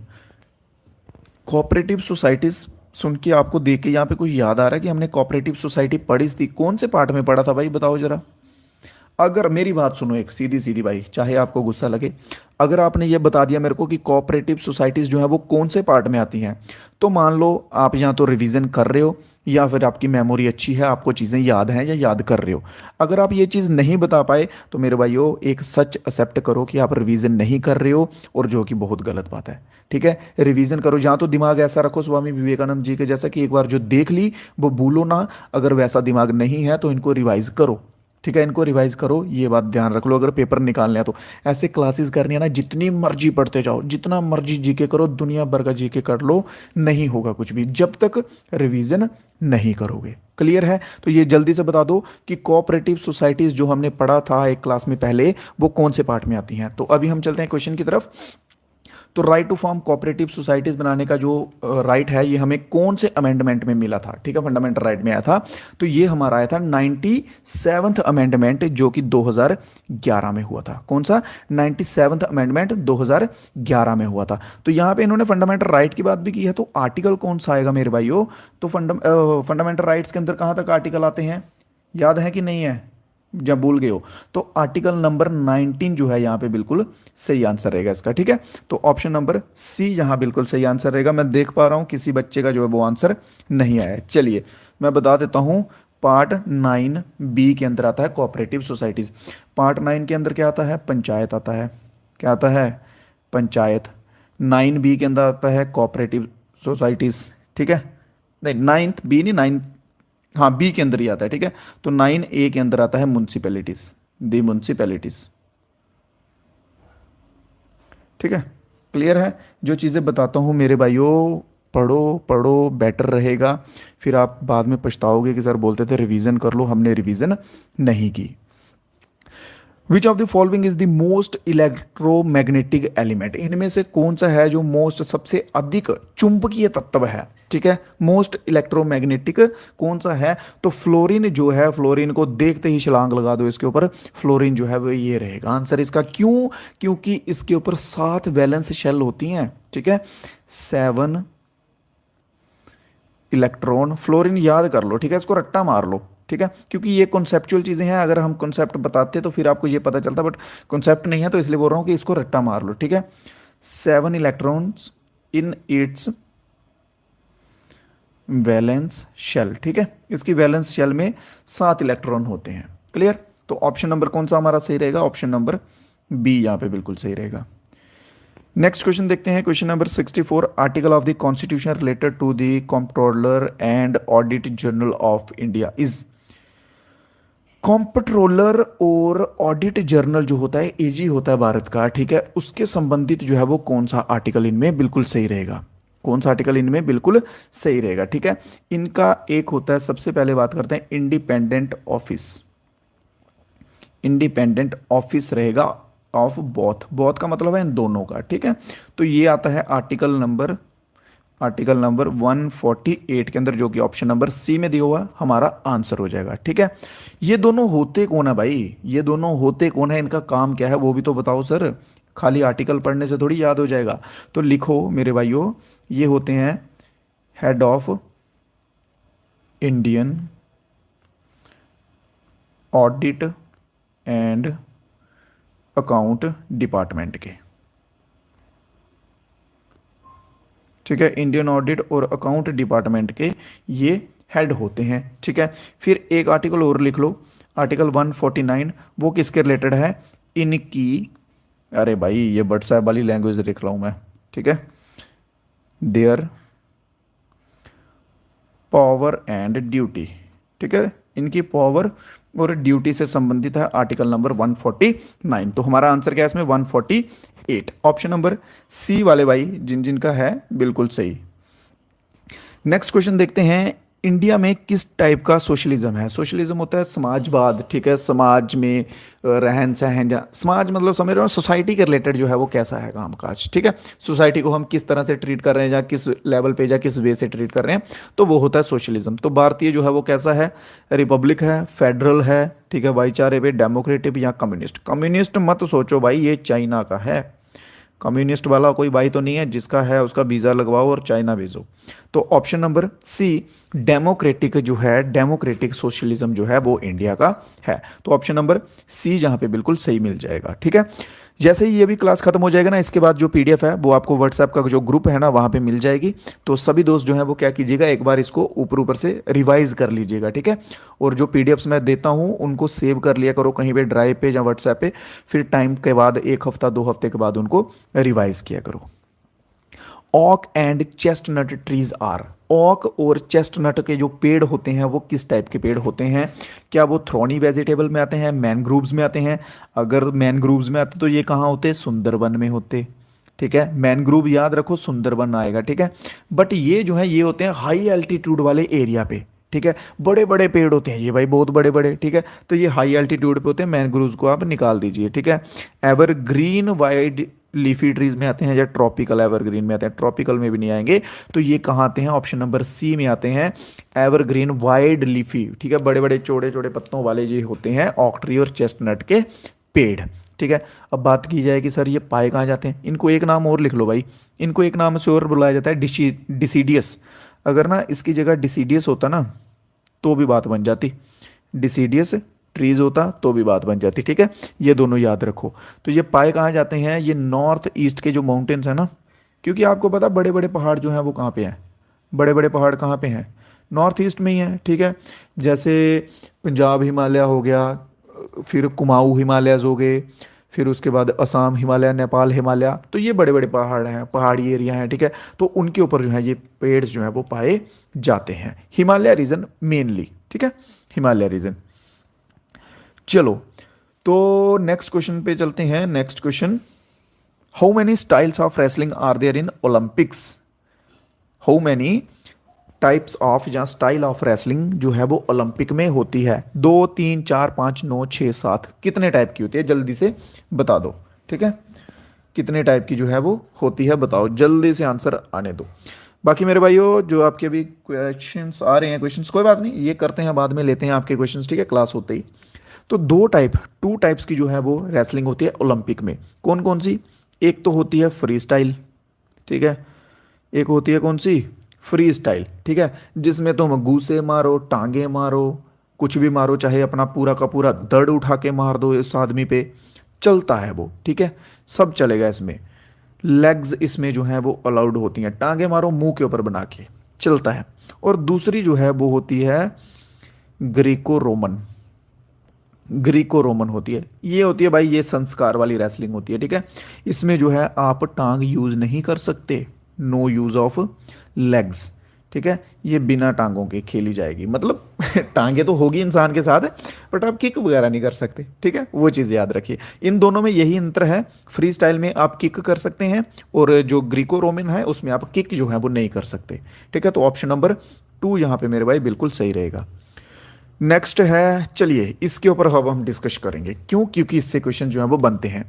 Cooperative societies सुन के आपको देख के यहाँ पे कुछ याद आ रहा है कि हमने कोऑपरेटिव सोसाइटी पढ़ी थी? कौन से पार्ट में पढ़ा था भाई? बताओ जरा। अगर मेरी बात सुनो, एक सीधी सीधी भाई, चाहे आपको गुस्सा लगे, अगर आपने ये बता दिया मेरे को कि कोऑपरेटिव सोसाइटीज़ जो है वो कौन से पार्ट में आती हैं, तो मान लो आप यहाँ तो रिवीजन कर रहे हो या फिर आपकी मेमोरी अच्छी है, आपको चीज़ें याद हैं या याद कर रहे हो। अगर आप ये चीज़ नहीं बता पाए तो मेरे भाइयों एक सच एक्सेप्ट करो कि आप रिवीजन नहीं कर रहे हो, और जो कि बहुत गलत बात है। ठीक है, रिवीजन करो, जहाँ तो दिमाग ऐसा रखो स्वामी विवेकानंद जी के जैसा कि एक बार जो देख ली वो भूलो ना। अगर वैसा दिमाग नहीं है तो इनको रिवाइज करो। ठीक है, इनको रिवाइज करो, ये बात ध्यान रख लो। अगर पेपर निकालने हैं तो ऐसे क्लासेस करनी है ना, जितनी मर्जी पढ़ते जाओ, जितना मर्जी जीके करो, दुनिया भर का जीके कर लो, नहीं होगा कुछ भी जब तक रिवीजन नहीं करोगे। क्लियर है? तो ये जल्दी से बता दो कि कोऑपरेटिव सोसाइटीज जो हमने पढ़ा था एक क्लास में पहले, वो कौन से पार्ट में आती हैं। तो अभी हम चलते हैं क्वेश्चन की तरफ। तो right to form cooperative societies बनाने का जो राइट है, ये हमें कौन से अमेंडमेंट में मिला था? ठीक है, फंडामेंटल राइट में आया था। तो ये हमारा आया था 97th अमेंडमेंट, जो कि 2011 में हुआ था। कौन सा? 97th अमेंडमेंट 2011 में हुआ था। तो यहाँ पे इन्होंने फंडामेंटल राइट की बात भी की है, तो आर्टिकल कौन सा आएगा मेरे भाइयों? तो फंडामेंटल राइट्स के अंदर कहाँ तक आर्टिकल आते हैं, याद है कि नहीं है? जब भूल गए हो तो आर्टिकल नंबर 19 जो है यहाँ पे बिल्कुल सही आंसर रहेगा इसका। ठीक है, तो ऑप्शन नंबर सी यहाँ बिल्कुल सही आंसर रहेगा। मैं देख पा रहा हूँ किसी बच्चे का जो है वो आंसर नहीं आया है। चलिए मैं बता देता हूँ, पार्ट 9 बी के अंदर आता है कोऑपरेटिव सोसाइटीज। पार्ट 9 के अंदर क्या आता है? पंचायत आता है। क्या आता है? पंचायत। 9 बी के अंदर आता है कोऑपरेटिव सोसाइटीज। ठीक है, नहीं 9th बी नहीं, 9, हाँ बी के अंदर ही आता है। ठीक है, तो 9A के अंदर आता है म्युनिसिपैलिटीज, दी म्युनिसिपैलिटीज। ठीक है, क्लियर है? जो चीज़ें बताता हूँ मेरे भाइयों, पढ़ो पढ़ो, बेटर रहेगा। फिर आप बाद में पछताओगे कि सर बोलते थे रिवीजन कर लो, हमने रिवीजन नहीं की। विच of the following is the most electromagnetic element? इनमें से कौन सा है जो मोस्ट, सबसे अधिक चुंबकीय तत्व है? ठीक है, मोस्ट इलेक्ट्रोमैग्नेटिक कौन सा है? तो फ्लोरीन जो है, फ्लोरीन को देखते ही छलांग लगा दो इसके ऊपर, फ्लोरीन जो है वो ये रहेगा आंसर इसका। क्यों? क्योंकि इसके ऊपर 7 वैलेंस शेल होती हैं। ठीक है, 7 इलेक्ट्रॉन, फ्लोरीन याद कर लो। ठीक है, इसको रट्टा मार लो। ठीक है, क्योंकि ये कॉन्सेप्चुअल चीज़ें हैं, अगर हम कॉन्सेप्ट बताते तो फिर आपको ये पता चलता, बट कॉन्सेप्ट नहीं है तो इसलिए बोल रहा हूँ कि इसको रट्टा मार लो। ठीक है, 7 electrons in its valence shell. ठीक है, इसकी वैलेंस शेल में 7 इलेक्ट्रॉन होते हैं। क्लियर? तो ऑप्शन नंबर कौन सा हमारा सही रहेगा? ऑप्शन नंबर बी यहाँ पे बिल्कुल सही रहेगा। नेक्स्ट क्वेश्चन देखते हैं, question number 64। Article of the constitution related to the controller and audit general of India is. Comptroller और ऑडिट जर्नल जो होता है, एजी होता है भारत का। ठीक है, उसके संबंधित जो है वो कौन सा आर्टिकल इनमें बिल्कुल सही रहेगा? कौन सा आर्टिकल इनमें बिल्कुल सही रहेगा? ठीक है, इनका एक होता है, सबसे पहले बात करते हैं इंडिपेंडेंट ऑफिस। इंडिपेंडेंट ऑफिस रहेगा ऑफ बोथ, बोथ का मतलब है इन दोनों का। ठीक है, तो ये आता है आर्टिकल नंबर 148 के अंदर, जो कि ऑप्शन नंबर सी में दिया हुआ हमारा आंसर हो जाएगा। ठीक है, ये दोनों होते कौन है भाई? ये दोनों होते कौन है, इनका काम क्या है वो भी तो बताओ सर। खाली आर्टिकल पढ़ने से थोड़ी याद हो जाएगा। तो लिखो मेरे भाइयों, ये होते हैं head of Indian audit and account department के। ठीक है, इंडियन ऑडिट और अकाउंट डिपार्टमेंट के ये हेड होते हैं। ठीक है, फिर एक आर्टिकल और लिख लो, आर्टिकल 149, वो किसके रिलेटेड है? इनकी, अरे भाई ये व्हाट्सएप वाली लैंग्वेज लिख रहा हूं मैं। ठीक है, देयर पावर एंड ड्यूटी। ठीक है, इनकी पावर और ड्यूटी से संबंधित है आर्टिकल नंबर 149। तो हमारा आंसर क्या है इसमें? 148। ऑप्शन नंबर सी वाले भाई जिन जिन का है बिल्कुल सही। नेक्स्ट क्वेश्चन देखते हैं, इंडिया में किस टाइप का सोशलिज्म है? सोशलिज्म होता है समाजवाद। ठीक है, समाज में रहन सहन, या समाज मतलब समझ रहे हो, सोसाइटी के रिलेटेड जो है वो कैसा है काम काज। ठीक है, सोसाइटी को हम किस तरह से ट्रीट कर रहे हैं, या किस लेवल पे या किस वे से ट्रीट कर रहे हैं, तो वो होता है सोशलिज्म। तो भारतीय जो है वो कैसा है? रिपब्लिक है, फेडरल है, ठीक है, भाईचारे पे, डेमोक्रेटिक या कम्युनिस्ट? कम्युनिस्ट मत सोचो भाई, ये चाइना का है। कम्युनिस्ट वाला कोई भाई तो नहीं है, जिसका है उसका वीज़ा लगवाओ और चाइना भेजो। तो ऑप्शन नंबर सी, डेमोक्रेटिक जो है, डेमोक्रेटिक सोशलिज्म जो है वो इंडिया का है। तो ऑप्शन नंबर सी जहाँ पे बिल्कुल सही मिल जाएगा। ठीक है, जैसे ही ये भी क्लास खत्म हो जाएगा ना, इसके बाद जो पीडीएफ है वो आपको व्हाट्सएप का जो ग्रुप है ना वहाँ पे मिल जाएगी। तो सभी दोस्त जो है वो क्या कीजिएगा, एक बार इसको ऊपर ऊपर से रिवाइज कर लीजिएगा। ठीक है, और जो पीडीएफ्स मैं देता हूँ उनको सेव कर लिया करो कहीं पे ड्राइव पे या व्हाट्सएप पे, फिर टाइम के बाद 1 हफ्ता 2 हफ्ते के बाद उनको रिवाइज किया करो। ऑक एंड चेस्टनट ट्रीज आर, ऑक और चेस्टनट के जो पेड़ होते हैं वो किस टाइप के पेड़ होते हैं? क्या वो थ्रोनी वेजिटेबल में आते हैं, मैनग्रूव्स में आते हैं? अगर मैनग्रूव्स में आते तो ये कहाँ होते? सुंदरबन में होते। ठीक है, मैनग्रूव याद रखो, सुंदरबन आएगा। ठीक है, बट ये जो है ये होते हैं हाई एल्टीट्यूड वाले एरिया पे। ठीक है, बड़े बड़े पेड़ होते हैं ये भाई, बहुत बड़े बड़े। ठीक है, तो ये हाई एल्टीट्यूड पे होते हैं, मैनग्रूव्स को आप निकाल दीजिए। ठीक है, एवरग्रीन वाइड लीफी ट्रीज में आते हैं या ट्रॉपिकल एवरग्रीन में आते हैं? ट्रॉपिकल में भी नहीं आएंगे, तो ये कहाँ आते हैं? ऑप्शन नंबर सी में आते हैं, एवरग्रीन वाइड लीफी। ठीक है, बड़े बड़े चौड़े चौड़े पत्तों वाले ये होते हैं ऑक ट्री और चेस्टनट के पेड़। ठीक है, अब बात की जाए कि सर ये पाए कहाँ जाते हैं, इनको एक नाम और लिख लो भाई, इनको एक नाम से और बुलाया जाता है, डिसीडियस। अगर ना इसकी जगह डिसीडियस होता ना तो भी बात बन जाती, डिसीडियस ट्रीज होता तो भी बात बन जाती। ठीक है, ये दोनों याद रखो। तो ये पाए कहाँ जाते हैं? ये नॉर्थ ईस्ट के जो माउंटेन्स हैं ना, क्योंकि आपको पता बड़े बड़े पहाड़ जो हैं वो कहाँ पे हैं? बड़े बड़े पहाड़ कहाँ पे हैं? नॉर्थ ईस्ट में ही हैं। ठीक है, जैसे पंजाब हिमालय हो गया, फिर कुमाऊँ हिमालयज हो गए, फिर उसके बाद असम हिमालय, नेपाल हिमालय, तो ये बड़े बड़े पहाड़ हैं, पहाड़ी एरिया हैं। ठीक है, तो उनके ऊपर जो है ये पेड़ जो है वो पाए जाते हैं, हिमालय रीजन मेनली। ठीक है, हिमालय रीजन। चलो, तो नेक्स्ट क्वेश्चन पे चलते हैं। Next question, how many styles of wrestling are there in Olympics? How many types of या स्टाइल ऑफ रेसलिंग जो है वो ओलंपिक में होती है? 2, 3, 4, 5, 9, 6, 7, कितने टाइप की होती है? जल्दी से बता दो। ठीक है, कितने टाइप की जो है वो होती है बताओ, जल्दी से आंसर आने दो। बाकी मेरे भाइयों जो आपके अभी क्वेश्चंस आ रहे हैं, क्वेश्चंस कोई बात नहीं, ये करते हैं बाद में, लेते हैं आपके क्वेश्चंस। ठीक है, क्लास होते ही। तो टू टाइप्स की जो है वो रेसलिंग होती है ओलंपिक में। कौन कौन सी? एक तो होती है फ्री स्टाइल। ठीक है, एक होती है कौन सी? Free style. ठीक है, जिसमें तुम घूसे मारो, टांगे मारो, कुछ भी मारो, चाहे अपना पूरा का पूरा दर्द उठा के मार दो इस आदमी पे, चलता है वो। ठीक है, सब चलेगा इसमें। लेग्स इसमें जो है वो अलाउड होती हैं, टांगे मारो मुंह के ऊपर बना के, चलता है। और दूसरी जो है वो होती है ग्रीको रोमन। ग्रीको रोमन होती है, ये होती है भाई, ये संस्कार वाली रेसलिंग होती है। ठीक है, इसमें जो है आप टांग यूज नहीं कर सकते, नो यूज ऑफ लेग्स। ठीक है, ये बिना टांगों के खेली जाएगी, मतलब टांगे तो होगी इंसान के साथ, बट आप किक वगैरह नहीं कर सकते। ठीक है, वो चीज़ याद रखिए। इन दोनों में यही अंतर है, फ्री स्टाइल में आप किक कर सकते हैं और जो ग्रीको रोमन है उसमें आप किक जो है वो नहीं कर सकते। ठीक है, तो ऑप्शन नंबर 2 यहाँ पे मेरे भाई बिल्कुल सही रहेगा। नेक्स्ट है, चलिए इसके ऊपर अब हम डिस्कस करेंगे, क्यों? क्योंकि इससे क्वेश्चन जो है वो बनते हैं।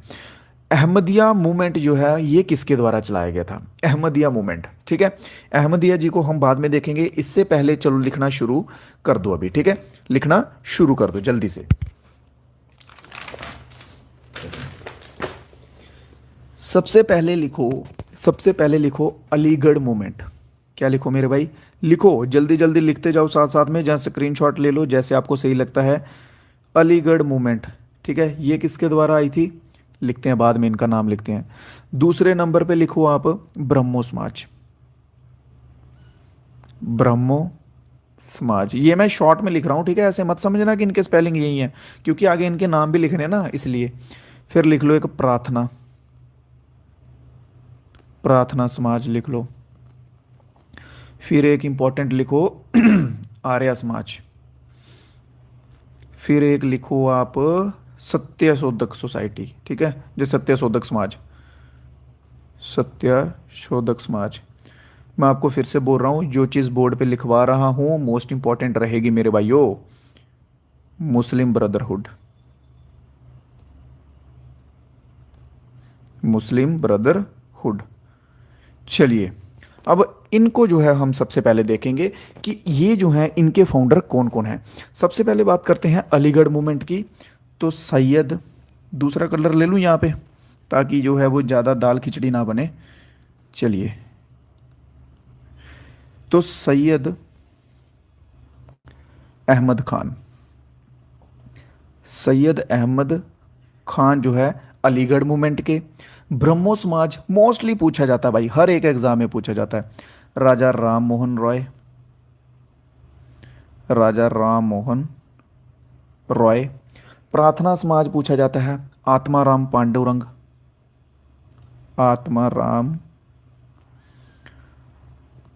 अहमदिया मूवमेंट जो है ये किसके द्वारा चलाया गया था? अहमदिया मूवमेंट। ठीक है, अहमदिया जी को हम बाद में देखेंगे, इससे पहले चलो लिखना शुरू कर दो अभी। ठीक है, लिखना शुरू कर दो जल्दी से। सबसे पहले लिखो अलीगढ़ मूवमेंट। क्या लिखो मेरे भाई? लिखो, जल्दी जल्दी लिखते जाओ साथ साथ में, जहाँ स्क्रीनशॉट ले लो जैसे आपको सही लगता है। अलीगढ़ मूवमेंट। ठीक है, ये किसके द्वारा आई थी? लिखते हैं बाद में, इनका नाम लिखते हैं। दूसरे नंबर पे लिखो आप ब्रह्मो समाज। ब्रह्मो समाज, ये मैं शॉर्ट में लिख रहा हूँ। ठीक है, ऐसे मत समझना कि इनके स्पेलिंग यही है, क्योंकि आगे इनके नाम भी लिखने हैं ना, इसलिए। फिर लिख लो एक प्रार्थना, प्रार्थना समाज लिख लो। फिर एक इंपॉर्टेंट लिखो आर्य समाज। फिर एक लिखो आप सत्य शोधक सोसाइटी। ठीक है, जैसे सत्य शोधक समाज, सत्य शोधक समाज। मैं आपको फिर से बोल रहा हूँ, जो चीज़ बोर्ड पे लिखवा रहा हूँ मोस्ट इंपॉर्टेंट रहेगी मेरे भाइयों। मुस्लिम ब्रदरहुड, मुस्लिम ब्रदरहुड। चलिए, अब इनको जो है हम सबसे पहले देखेंगे कि ये जो है इनके फाउंडर कौन कौन हैं। सबसे पहले बात करते हैं अलीगढ़ मूवमेंट की। तो सैयद, दूसरा कलर ले लूँ यहाँ पे, ताकि जो है वो ज़्यादा दाल खिचड़ी ना बने। चलिए, तो सैयद अहमद खान, सैयद अहमद खान जो है अलीगढ़ मूवमेंट के। ब्रह्मो समाज मोस्टली पूछा जाता है भाई, हर एक एग्जाम में पूछा जाता है। राजा राम मोहन रॉय, राजा राम मोहन रॉय। प्रार्थना समाज पूछा जाता है, आत्माराम पांडुरंग, आत्माराम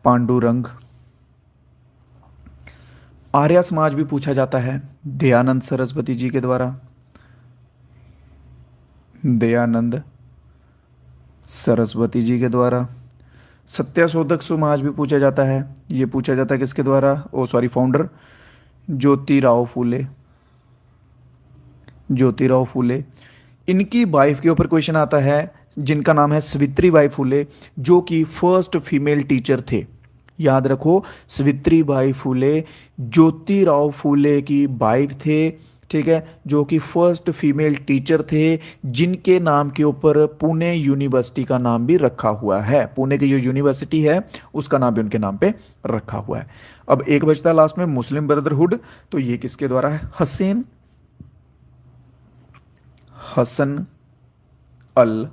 पांडुरंग। आर्य समाज भी पूछा जाता है, दयानंद सरस्वती जी के द्वारा, दयानंद सरस्वती जी के द्वारा। सत्यशोधक समाज भी पूछा जाता है, ये पूछा जाता है किसके द्वारा, ओ सॉरी फाउंडर ज्योतिराव फूले, ज्योतिराव फूले। इनकी वाइफ के ऊपर क्वेश्चन आता है जिनका नाम है सावित्रीबाई फूले, जो कि फर्स्ट फीमेल टीचर थे। याद रखो, सावित्रीबाई फूले ज्योतिराव फूले की वाइफ थे, ठीक है, जो कि फर्स्ट फीमेल टीचर थे, जिनके नाम के ऊपर पुणे यूनिवर्सिटी का नाम भी रखा हुआ है। पुणे की जो यूनिवर्सिटी है उसका नाम भी उनके नाम पे रखा हुआ है। अब एक बचता है लास्ट में मुस्लिम ब्रदरहुड, तो ये किसके द्वारा है, हसन अल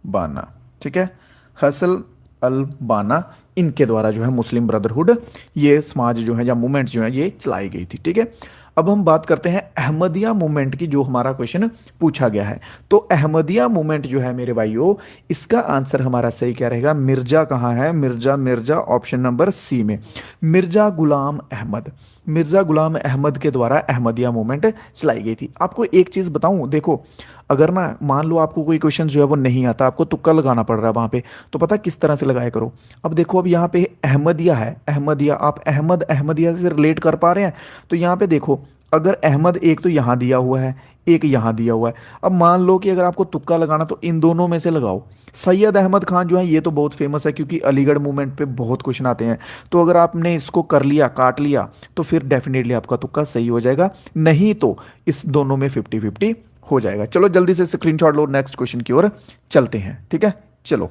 बाना, ठीक है, हसन अल बाना, इनके द्वारा जो है मुस्लिम ब्रदरहुड ये समाज जो है या मूवमेंट जो है ये चलाई गई थी। ठीक है, अब हम बात करते हैं अहमदिया मूवमेंट की, जो हमारा क्वेश्चन पूछा गया है। तो अहमदिया मूवमेंट जो है मेरे भाइयों, इसका आंसर हमारा सही क्या रहेगा, मिर्जा कहाँ है, Mirza, Mirza option number C में, मिर्जा गुलाम अहमद, मिर्जा गुलाम अहमद के द्वारा अहमदिया मूवमेंट चलाई गई थी। आपको एक चीज़ बताऊं, देखो अगर ना मान लो आपको कोई क्वेश्चन जो है वो नहीं आता, आपको तुक्का लगाना पड़ रहा है वहाँ पे, तो पता किस तरह से लगाया करो। अब देखो, अब यहाँ पे अहमदिया है, अहमदिया, आप अहमद अहमदिया से रिलेट कर पा रहे हैं, तो यहाँ पे देखो अगर अहमद एक तो यहाँ दिया हुआ है, एक यहाँ दिया हुआ है। अब मान लो कि अगर आपको तुक्का लगाना तो इन दोनों में से लगाओ। सैयद अहमद खान जो है ये तो बहुत फेमस है क्योंकि अलीगढ़ मूवमेंट पे बहुत क्वेश्चन आते हैं, तो अगर आपने इसको कर लिया, काट लिया, तो फिर डेफिनेटली आपका तुक्का सही हो जाएगा, नहीं तो इस दोनों में 50-50 हो जाएगा। चलो जल्दी से स्क्रीनशॉट लो, नेक्स्ट क्वेश्चन की ओर चलते हैं। ठीक है, चलो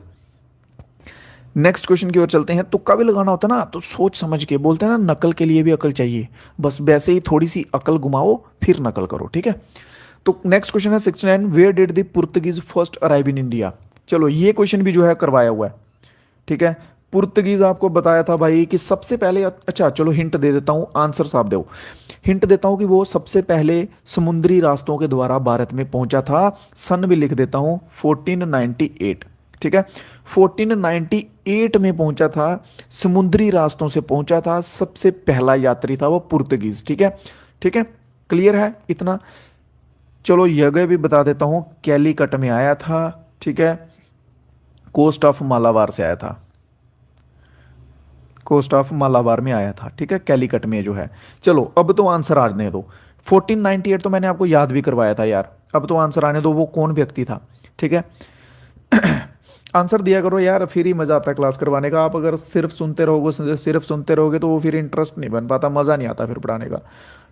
नेक्स्ट क्वेश्चन की ओर चलते हैं। तुक्का भी लगाना होता है ना तो सोच समझ के, बोलते हैं ना नकल के लिए भी अकल चाहिए, बस वैसे ही थोड़ी सी अकल घुमाओ फिर नकल करो। ठीक है, तो नेक्स्ट क्वेश्चन है 69, where did the Portuguese first arrive in India. चलो ये क्वेश्चन भी जो है करवाया हुआ है। ठीक है, पुर्तगीज आपको बताया था भाई कि सबसे पहले, अच्छा चलो हिंट दे देता हूं, आंसर साफ दो, हिंट देता हूं कि वो सबसे पहले समुद्री रास्तों के द्वारा भारत में पहुंचा था। सन भी लिख देता हूं 1498। ठीक है, 1498 में पहुंचा था, समुद्री रास्तों से पहुंचा था, सबसे पहला यात्री था वो पुर्तगीज। ठीक है, ठीक है, क्लियर है इतना। चलो जगह भी बता देता हूं, कैलीकट में आया था। ठीक है, कोस्ट ऑफ मालाबार से आया था, कोस्ट ऑफ मालाबार में आया था। ठीक है, कैलीकट में जो है। चलो अब तो आंसर आने दो, 1498 तो मैंने आपको याद भी करवाया था यार, अब तो आंसर आने दो, वो कौन व्यक्ति था। ठीक है, आंसर दिया करो यार, फिर ही मजा आता है क्लास करवाने का। आप अगर सिर्फ सुनते रहोगे, सिर्फ सुनते रहोगे तो वो फिर इंटरेस्ट नहीं बन पाता, मजा नहीं आता फिर पढ़ाने का।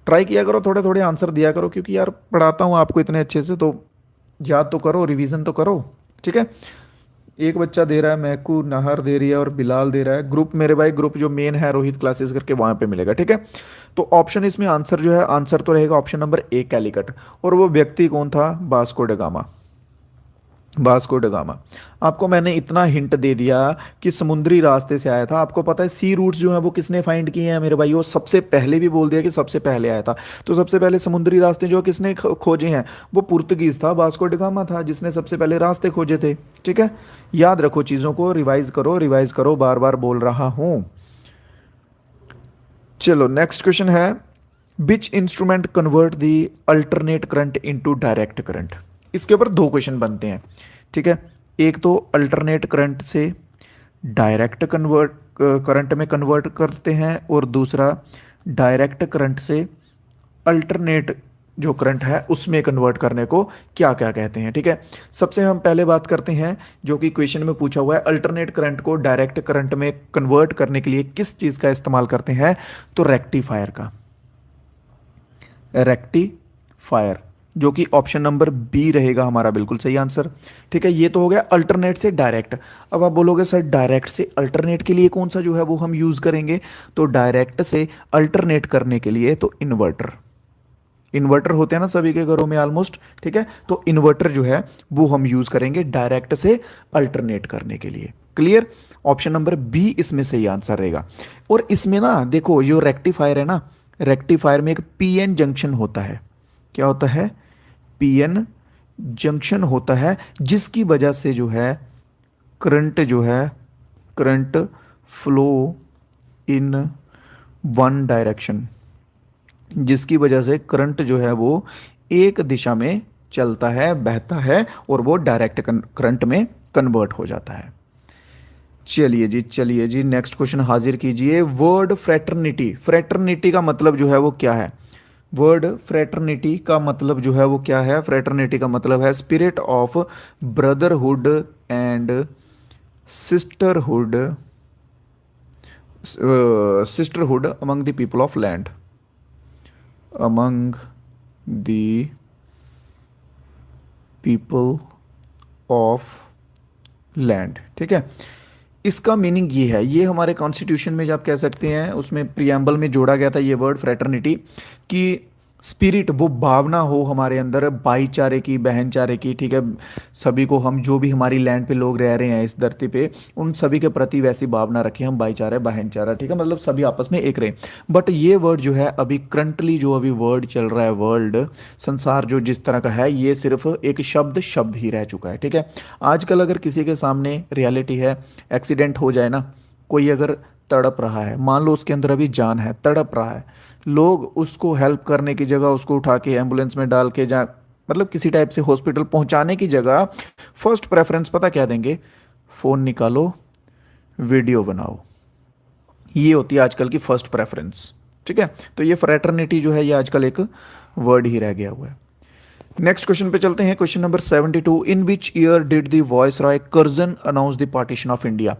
ट्राई किया करो, थोड़े थोड़े आंसर दिया करो, क्योंकि यार पढ़ाता हूँ आपको इतने अच्छे से, तो याद तो करो, रिवीजन तो करो। ठीक है, एक बच्चा दे रहा है, महकू नहर दे रही है और बिलाल दे रहा है। ग्रुप मेरे भाई, ग्रुप जो मेन है रोहित क्लासेस करके, वहां पे मिलेगा। ठीक है, तो ऑप्शन इसमें आंसर जो है, आंसर तो रहेगा ऑप्शन नंबर ए कैलीकट। और वो व्यक्ति कौन था, Vasco da Gama, Vasco da Gama. आपको मैंने इतना हिंट दे दिया कि समुद्री रास्ते से आया था। आपको पता है सी रूट्स जो है वो किसने फाइंड किए हैं मेरे भाई, वो सबसे पहले भी बोल दिया कि सबसे पहले आया था। तो सबसे पहले समुद्री रास्ते जो किसने खोजे हैं, वो पुर्तगीज था, वास्को ड गामा था जिसने सबसे पहले रास्ते खोजे थे। ठीक है, याद रखो चीज़ों को, रिवाइज करो, रिवाइज करो, बार बार बोल रहा हूँ। चलो नेक्स्ट क्वेश्चन है, which instrument convert the alternate current into direct current. इसके ऊपर दो क्वेश्चन बनते हैं। ठीक है, एक तो अल्टरनेट करंट से डायरेक्ट कन्वर्ट करंट में कन्वर्ट करते हैं, और दूसरा डायरेक्ट करंट से अल्टरनेट जो करंट है उसमें कन्वर्ट करने को क्या क्या कहते हैं। ठीक है, सबसे हम पहले बात करते हैं जो कि क्वेश्चन में पूछा हुआ है, अल्टरनेट करंट को डायरेक्ट करंट में कन्वर्ट करने के लिए किस चीज़ का इस्तेमाल करते हैं, तो रेक्टिफायर का, रेक्टिफायर। जो कि ऑप्शन नंबर बी रहेगा हमारा बिल्कुल सही आंसर। ठीक है, ये तो हो गया अल्टरनेट से डायरेक्ट। अब आप बोलोगे सर डायरेक्ट से अल्टरनेट के लिए कौन सा जो है वो हम यूज़ करेंगे, तो डायरेक्ट से अल्टरनेट करने के लिए तो इन्वर्टर, इन्वर्टर होते हैं ना सभी के घरों में ऑलमोस्ट। ठीक है, तो इन्वर्टर जो है वो हम यूज़ करेंगे डायरेक्ट से अल्टरनेट करने के लिए। क्लियर, ऑप्शन नंबर बी इसमें सही आंसर रहेगा। और इसमें ना देखो जो रेक्टिफायर है ना, रेक्टिफायर में एक पीएन जंक्शन होता है। क्या होता है, पीएन जंक्शन होता है, जिसकी वजह से जो है करंट जो है, current flow in one direction, जिसकी वजह से करंट जो है वो एक दिशा में चलता है, बहता है, और वो डायरेक्ट करंट में कन्वर्ट हो जाता है। चलिए जी नेक्स्ट क्वेश्चन हाजिर कीजिए। वर्ड फ्रेटर्निटी, फ्रेटर्निटी का मतलब जो है वो क्या है, वर्ड फ्रेटर्निटी का मतलब जो है वो क्या है, फ्रेटर्निटी का मतलब है spirit of brotherhood and sisterhood, sisterhood among the people of land, among the people of land. ठीक है, इसका मीनिंग ये है, ये हमारे कॉन्स्टिट्यूशन में जो आप कह सकते हैं उसमें प्रियम्बल में जोड़ा गया था ये वर्ड फ्रेटर्निटी, कि स्पिरिट वो भावना हो हमारे अंदर भाईचारे की, बहनचारे की। ठीक है, सभी को, हम जो भी हमारी लैंड पे लोग रह रहे हैं इस धरती पे, उन सभी के प्रति वैसी भावना रखें हम, भाईचारा बहनचारा। ठीक है, मतलब सभी आपस में एक रहे। बट ये वर्ड जो है अभी करंटली जो अभी वर्ड चल रहा है, वर्ल्ड संसार जो जिस तरह का है, ये सिर्फ एक शब्द शब्द ही रह चुका है। ठीक है, आजकल अगर किसी के सामने रियलिटी है, एक्सीडेंट हो जाए ना, कोई अगर तड़प रहा है, मान लो उसके अंदर अभी जान है, तड़प रहा है, लोग उसको हेल्प करने की जगह उसको उठा के एम्बुलेंस में डाल के जा, मतलब किसी टाइप से हॉस्पिटल पहुंचाने की जगह फर्स्ट प्रेफरेंस पता क्या देंगे, फ़ोन निकालो, वीडियो बनाओ। ये होती है आजकल की फर्स्ट प्रेफरेंस। ठीक है, तो ये फ्रेटर्निटी जो है ये आजकल एक वर्ड ही रह गया हुआ है। नेक्स्ट क्वेश्चन पे चलते हैं, question number 72। In which year did the voice Roy Curzon announce the partition of India.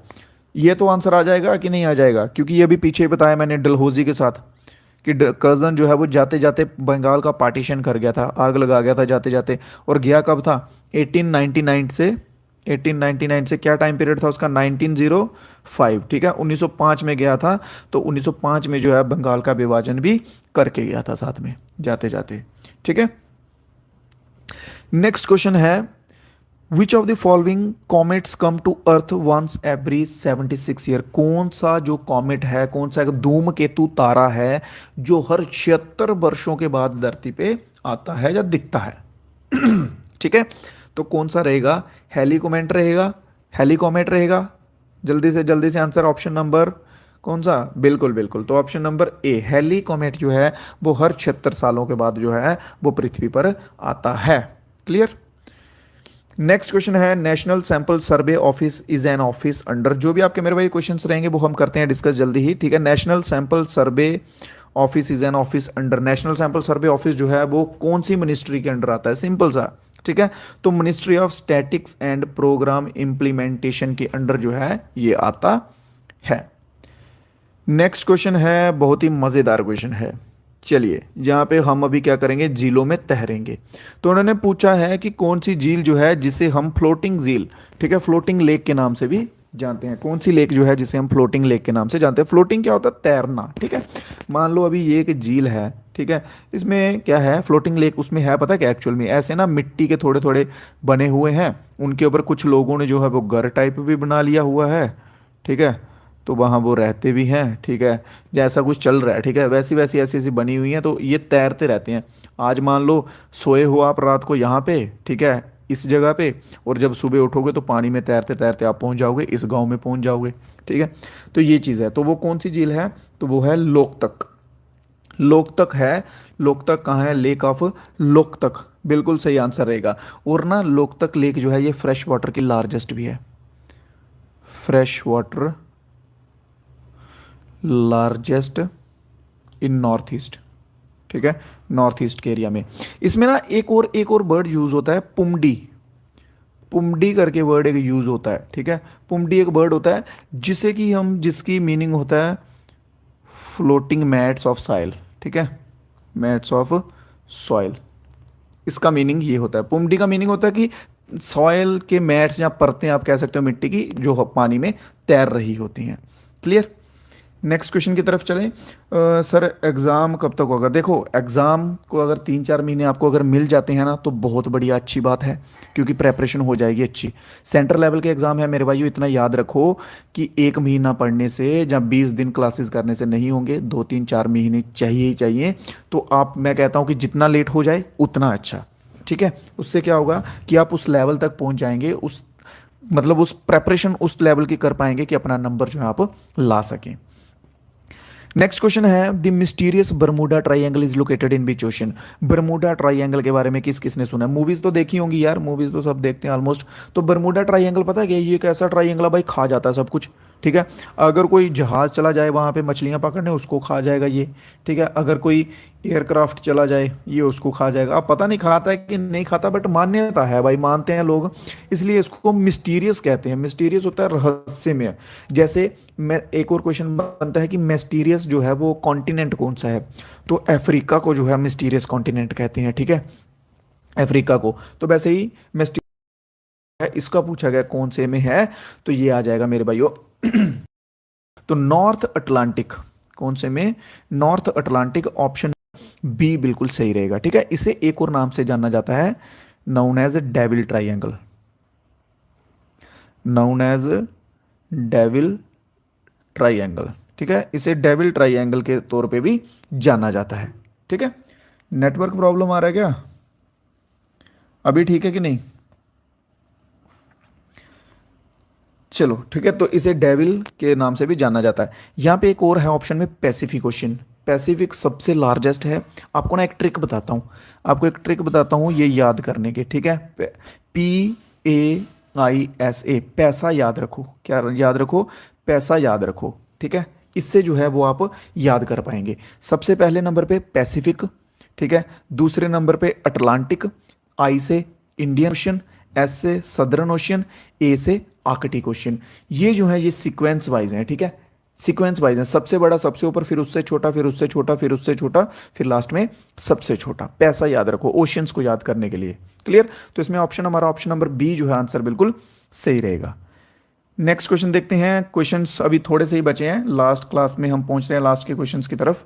ये तो आंसर आ जाएगा कि नहीं आ जाएगा, क्योंकि ये भी पीछे ही बताया मैंने डलहौजी के साथ कि कर्जन जो है वो जाते जाते बंगाल का पार्टीशन कर गया था, आग लगा गया था जाते जाते। और गया कब था, 1899 से, 1899 से क्या टाइम पीरियड था उसका, 1905। ठीक है, 1905 में गया था, तो 1905 में जो है बंगाल का विभाजन भी करके गया था साथ में जाते जाते। ठीक है, नेक्स्ट क्वेश्चन है, which of the following comets come to earth once every 76 year. कौन सा जो कॉमेट है, कौन सा एक धूमकेतु तारा है जो हर 76 वर्षों के बाद धरती पे आता है या दिखता है। ठीक है, तो कौन सा रहेगा, हेलीकोमेट रहेगा, हेलीकॉमेट रहेगा। जल्दी से आंसर, ऑप्शन नंबर कौन सा, बिल्कुल बिल्कुल, तो ऑप्शन नंबर ए, हेलीकॉमेट जो है वो हर 76 सालों के बाद जो है वो पृथ्वी पर आता है। क्लियर। नेक्स्ट क्वेश्चन है, national sample survey office is an office under. जो भी आपके मेरे भाई क्वेश्चंस रहेंगे वो हम करते हैं डिस्कस जल्दी ही। ठीक है, national sample survey office is an office under, national sample survey office जो है वो कौन सी मिनिस्ट्री के अंडर आता है, सिंपल सा। ठीक है, तो ministry of statics and programme implementation के अंडर जो है ये आता है। नेक्स्ट क्वेश्चन है, बहुत ही मज़ेदार क्वेश्चन है। चलिए, जहाँ पे हम अभी क्या करेंगे, झीलों में तैरेंगे। तो उन्होंने पूछा है कि कौन सी झील जो है जिसे हम फ्लोटिंग झील, ठीक है, फ्लोटिंग लेक के नाम से भी जानते हैं। कौन सी लेक जो है जिसे हम फ्लोटिंग लेक के नाम से जानते हैं। फ्लोटिंग क्या होता है, तैरना। ठीक है, मान लो अभी ये एक झील है, ठीक है, इसमें क्या है, फ्लोटिंग लेक, उसमें है पता क्या एक्चुअल में, ऐसे ना मिट्टी के थोड़े थोड़े बने हुए हैं, उनके ऊपर कुछ लोगों ने जो है वो घर टाइप भी बना लिया हुआ है। ठीक है, तो वहाँ वो रहते भी हैं। ठीक है, जैसा कुछ चल रहा है, ठीक है, वैसी वैसी ऐसी ऐसी बनी हुई हैं, तो ये तैरते रहते हैं। आज मान लो सोए हो आप रात को यहाँ पे, ठीक है, इस जगह पे, और जब सुबह उठोगे तो पानी में तैरते तैरते आप पहुँच जाओगे, इस गांव में पहुँच जाओगे। ठीक है, तो ये चीज़ है। तो वो कौन सी झील है, तो वो है लोकतक। लोकतक है, लोकतक कहाँ है, लेक ऑफ लोकतक, बिल्कुल सही आंसर रहेगा। और ना लोकतक लेक जो है ये फ्रेश वाटर की लार्जेस्ट भी है, fresh water largest in north east. ठीक है, नॉर्थ ईस्ट के एरिया में। इसमें ना एक और वर्ड यूज होता है, पुमडी, पुमडी करके वर्ड एक यूज होता है। ठीक है, पुमडी एक वर्ड होता है जिसे कि हम, जिसकी मीनिंग होता है फ्लोटिंग मैट्स ऑफ सॉइल। ठीक है, मैट्स ऑफ सॉइल। इसका मीनिंग ये होता है। पुमडी का मीनिंग होता है कि सॉयल के मैट्स या परतें आप कह सकते हो मिट्टी की जो पानी में तैर रही होती हैं। क्लियर। नेक्स्ट क्वेश्चन की तरफ चलें। सर एग्ज़ाम कब तक होगा? देखो एग्ज़ाम को अगर 3-4 महीने आपको अगर मिल जाते हैं ना तो बहुत बढ़िया अच्छी बात है, क्योंकि प्रेपरेशन हो जाएगी अच्छी। सेंट्रल लेवल के एग्ज़ाम है मेरे भाइयों, इतना याद रखो कि 1 महीना पढ़ने से या 20 दिन क्लासेस करने से नहीं होंगे, 2-3-4 महीने चाहिए ही चाहिए। तो आप, मैं कहता हूँ कि जितना लेट हो जाए उतना अच्छा, ठीक है। उससे क्या होगा कि आप उस लेवल तक पहुँच जाएंगे, उस मतलब उस प्रेपरेशन उस लेवल की कर पाएंगे कि अपना नंबर जो है आप ला सकें। नेक्स्ट क्वेश्चन है, the mysterious Bermuda triangle is located in beach ocean. Bermuda triangle के बारे में किस किसने सुना है? मूवीज तो देखी होंगी यार, मूवीज तो सब देखते हैं ऑलमोस्ट। तो बरमूडा ट्राइंगल पता है क्या? ये एक ऐसा ट्राइंगल है भाई, खा जाता है सब कुछ, ठीक है। अगर कोई जहाज चला जाए वहाँ पे मछलियाँ पकड़ने, उसको खा जाएगा ये, ठीक है। अगर कोई एयरक्राफ्ट चला जाए ये उसको खा जाएगा। अब पता नहीं खाता है कि नहीं खाता, बट मान्यता है भाई, मानते हैं लोग, इसलिए इसको मिस्टीरियस कहते हैं। मिस्टीरियस होता है रहस्यमय। जैसे मैं, एक और क्वेश्चन बनता है कि मिस्टीरियस जो है वो कॉन्टिनेंट कौन सा है? तो अफ्रीका को जो है मिस्टीरियस कॉन्टिनेंट कहते हैं, ठीक है, अफ्रीका को। तो वैसे ही मिस्टीरियस है, इसका पूछा गया कौन से में है, तो ये आ जाएगा मेरे भाइयों तो नॉर्थ अटलांटिक। कौन से में? नॉर्थ अटलांटिक, ऑप्शन बी बिल्कुल सही रहेगा, ठीक है। इसे एक और नाम से जाना जाता है, known as devil triangle, known as devil triangle, ठीक है। इसे डेविल ट्राइंगल के तौर पे भी जाना जाता है, ठीक है। नेटवर्क प्रॉब्लम आ रहा है क्या अभी? ठीक है कि नहीं? चलो ठीक है, तो इसे डेविल के नाम से भी जाना जाता है। यहाँ पे एक और है ऑप्शन में, पैसिफिक ओशन। पैसिफिक सबसे लार्जेस्ट है। आपको ना एक ट्रिक बताता हूँ, आपको एक ट्रिक बताता हूँ ये याद करने के, ठीक है। PAISA, पैसा याद रखो। क्या याद रखो? पैसा याद रखो, ठीक है। इससे जो है वो आप याद कर पाएंगे। सबसे पहले नंबर पे पैसिफिक, ठीक है। दूसरे नंबर पे अटलांटिक, आई से इंडियन ओशन, एस से सदर्न ओशन, ए से आर्कटिक ओशन। ये जो है ये सीक्वेंस वाइज हैं, ठीक है, सीक्वेंस वाइज हैं। सबसे बड़ा सबसे ऊपर, फिर उससे छोटा, फिर उससे छोटा, फिर उससे छोटा, फिर लास्ट में सबसे छोटा। पैसा याद रखो ओशियंस को याद करने के लिए। क्लियर। तो इसमें ऑप्शन, हमारा ऑप्शन नंबर बी जो है आंसर बिल्कुल सही रहेगा। नेक्स्ट क्वेश्चन देखते हैं। क्वेश्चंस अभी थोड़े से ही बचे हैं, लास्ट क्लास में हम पहुंच रहे हैं लास्ट के क्वेश्चंस की तरफ।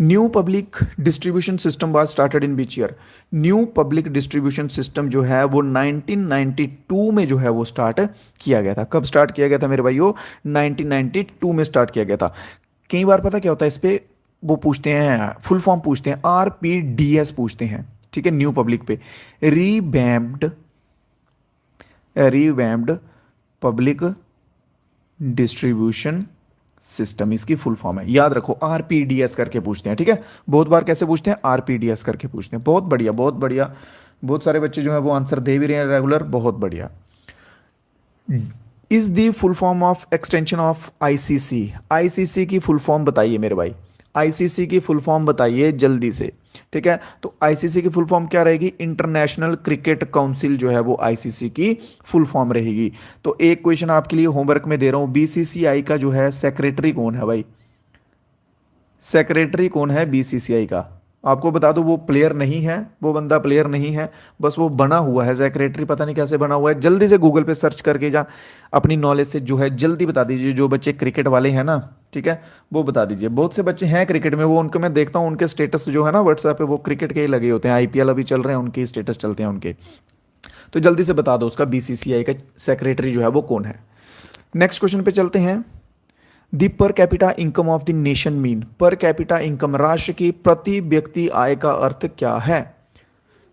New public distribution system was started in which year? New public distribution system जो है वो 1992 में जो है वो स्टार्ट किया गया था। कब स्टार्ट किया गया था मेरे भाइयों? 1992 में स्टार्ट किया गया था। कई बार पता क्या होता है इस पे, वो पूछते हैं फुल फॉर्म पूछते हैं, RPDS पूछते हैं, ठीक है। न्यू पब्लिक पे रिवैम्प्ड पब्लिक डिस्ट्रीब्यूशन सिस्टम, इसकी फुल फॉर्म है। याद रखो RPDS करके पूछते हैं, ठीक है। बहुत बार कैसे पूछते हैं? RPDS करके पूछते हैं। बहुत बढ़िया, बहुत बढ़िया। बहुत सारे बच्चे जो है वो आंसर दे भी रहे हैं रेगुलर, बहुत बढ़िया। Is the full form of extension of ICC? ICC की फुल फॉर्म बताइए मेरे भाई, ICC की फुल फॉर्म बताइए जल्दी से, ठीक है। तो ICC की फुल फॉर्म क्या रहेगी? इंटरनेशनल क्रिकेट काउंसिल जो है वो ICC की फुल फॉर्म रहेगी। तो एक क्वेश्चन आपके लिए होमवर्क में दे रहा हूं, BCCI का जो है सेक्रेटरी कौन है भाई? सेक्रेटरी कौन है BCCI का? आपको बता दो, वो प्लेयर नहीं है, वो बंदा प्लेयर नहीं है, बस वो बना हुआ है सेक्रेटरी। पता नहीं कैसे बना हुआ है, जल्दी से गूगल पे सर्च करके जा, अपनी नॉलेज से जो है जल्दी बता दीजिए। जो बच्चे क्रिकेट वाले हैं ना, ठीक है, वो बता दीजिए। बहुत से बच्चे हैं क्रिकेट में, वो उनको मैं देखता हूँ, उनके स्टेटस जो है ना व्हाट्सएप पे, वो क्रिकेट के ही लगे होते हैं। IPL अभी चल रहे हैं, उनके स्टेटस चलते हैं उनके। तो जल्दी से बता दो उसका BCCI का सेक्रेटरी जो है वो कौन है। नेक्स्ट क्वेश्चन पे चलते हैं। The per capita income of the nation mean? Per capita income, राष्ट्र की प्रति व्यक्ति आय का अर्थ क्या है?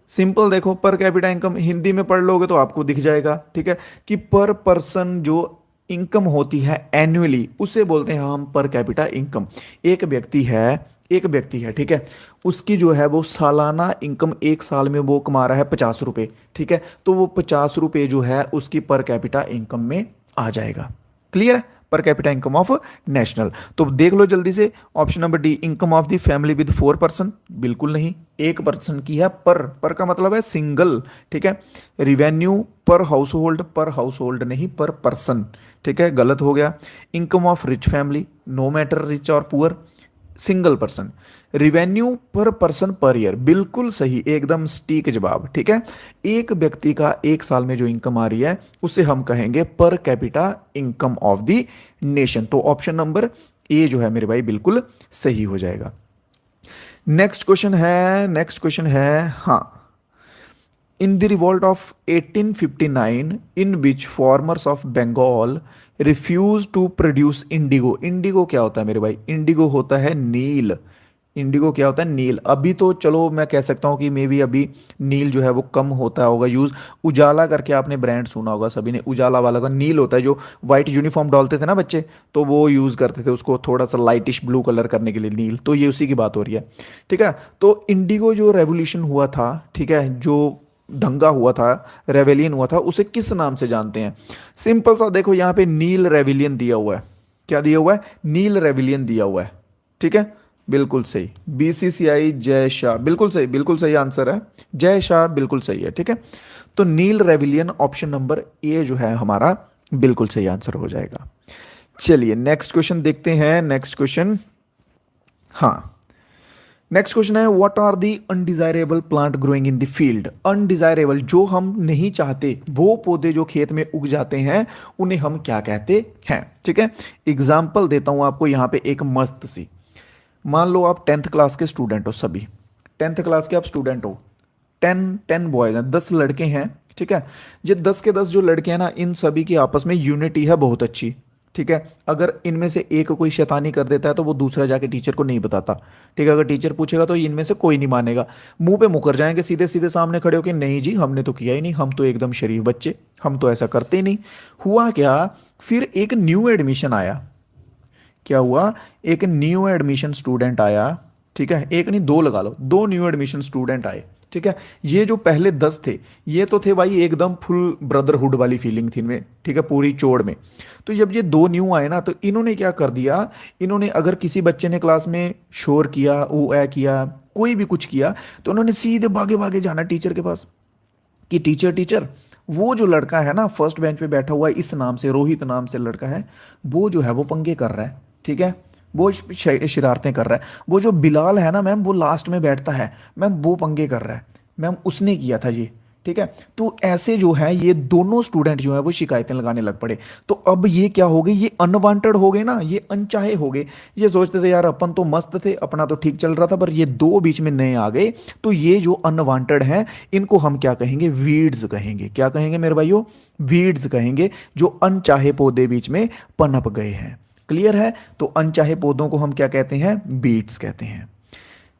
सिंपल देखो, पर कैपिटा इनकम हिंदी में पढ़ लोगे तो आपको दिख जाएगा, ठीक है, कि पर पर्सन जो इनकम होती है एनुअली, उसे बोलते हैं हम पर कैपिटा इनकम। एक व्यक्ति है, ठीक है, उसकी जो है वो सालाना इनकम, एक साल में वो कमा रहा है 50 रुपये, ठीक है। तो वो 50 रुपये जो है उसकी पर कैपिटा इनकम में आ जाएगा। क्लियर है? पर कैपिटा इनकम ऑफ नेशनल। तो देख लो जल्दी से, option number D, income of the family with 4 person, बिल्कुल नहीं, एक पर्सन की है। पर का मतलब है सिंगल, ठीक है। रिवेन्यू पर हाउस होल्ड नहीं, पर पर्सन, ठीक है, गलत हो गया। Income of rich family, no matter rich और poor, single person. Revenue per person per year, बिल्कुल सही, एकदम सटीक जवाब। ठीक है, एक व्यक्ति का एक साल में जो इनकम आ रही है उसे हम कहेंगे पर capita income of the nation. तो ऑप्शन नंबर ए जो है मेरे भाई बिल्कुल सही हो जाएगा। नेक्स्ट क्वेश्चन है हाँ, in the revolt of 1859 in which farmers of Bengal refuse to produce indigo. Indigo क्या होता है मेरे भाई? इंडिगो होता है नील। इंडिगो क्या होता है? नील। अभी तो चलो मैं कह सकता हूँ कि मे बी अभी नील जो है वो कम होता होगा यूज़। उजाला करके आपने ब्रांड सुना होगा सभी ने, उजाला वाला का नील होता है, जो वाइट यूनिफॉर्म डालते थे ना बच्चे, तो वो यूज़ करते थे उसको थोड़ा सा लाइटिश ब्लू कलर करने के लिए नील। तो ये उसी की बात हो रही है। ठीक है, तो इंडिगो जो रेवोल्यूशन हुआ था, ठीक है, जो दंगा हुआ था, रेवेलियन हुआ था, उसे किस नाम से जानते हैं? सिंपल सा देखो, यहाँ पे नील रेविलियन दिया हुआ है। क्या दिया हुआ है? नील रेविलियन दिया हुआ है। ठीक है, बिल्कुल सही। बीसीसीआई जय शाह, बिल्कुल सही, बिल्कुल सही आंसर है। जय शाह बिल्कुल सही है। ठीक है, तो नील रेविलियन ऑप्शन नंबर ए जो है हमारा बिल्कुल सही आंसर हो जाएगा। चलिए नेक्स्ट क्वेश्चन देखते हैं। नेक्स्ट क्वेश्चन, हाँ, नेक्स्ट क्वेश्चन है what are the undesirable plant growing in the field. Undesirable, जो हम नहीं चाहते वो पौधे जो खेत में उग जाते हैं, उन्हें हम क्या कहते हैं? ठीक है, एग्जाम्पल देता हूं आपको यहाँ पे एक मस्त सी। मान लो आप 10th क्लास के स्टूडेंट हो, सभी 10th क्लास के आप स्टूडेंट हो। 10 बॉयज हैं, 10 लड़के हैं। ठीक है, ये 10 के 10 जो लड़के हैं ना, इन सभी की आपस में यूनिटी है बहुत अच्छी। ठीक है, अगर इनमें से एक कोई शैतानी कर देता है तो वो दूसरा जाके टीचर को नहीं बताता। ठीक है, अगर टीचर पूछेगा तो इनमें से कोई नहीं मानेगा, मुंह पे मुकर जाएंगे सीधे सीधे सामने खड़े होकर, नहीं जी हमने तो किया ही नहीं, हम तो एकदम शरीफ बच्चे, हम तो ऐसा करते ही नहीं। हुआ क्या, फिर एक न्यू एडमिशन आया। क्या हुआ? एक न्यू एडमिशन स्टूडेंट आया। ठीक है, एक नहीं दो लगा लो, दो न्यू एडमिशन स्टूडेंट आए। ठीक है, ये जो पहले 10 थे, ये तो थे भाई एकदम फुल ब्रदरहुड वाली फीलिंग थी इनमें। ठीक है, पूरी चोड़ में। तो जब ये दो न्यू आए ना, तो इन्होंने क्या कर दिया, इन्होंने अगर किसी बच्चे ने क्लास में शोर किया, ओ ए किया, कोई भी कुछ किया, तो उन्होंने सीधे भागे भागे जाना टीचर के पास कि टीचर टीचर, वो जो लड़का है ना फर्स्ट बेंच पे बैठा हुआ है, इस नाम से, रोहित नाम से लड़का है, वो जो है वो पंगे कर रहा है। ठीक है, वो शरारतें कर रहा है। वो जो बिलाल है ना मैम, वो लास्ट में बैठता है मैम, वो पंगे कर रहा है मैम, उसने किया था ये। ठीक है, तो ऐसे जो है ये दोनों स्टूडेंट जो है वो शिकायतें लगाने लग पड़े। तो अब ये क्या हो गए, ये अनवांटेड हो गए ना, ये अनचाहे हो गए। ये सोचते थे यार अपन तो मस्त थे, अपना तो ठीक चल रहा था, पर ये दो बीच में नए आ गए, तो ये जो अनवांटेड हैं इनको हम क्या कहेंगे? वीड्स कहेंगे। क्या कहेंगे मेरे भाइयों? वीड्स कहेंगे, जो अनचाहे पौधे बीच में पनप गए हैं। क्लियर है? तो अनचाहे पौधों को हम क्या कहते हैं? बीट्स कहते हैं।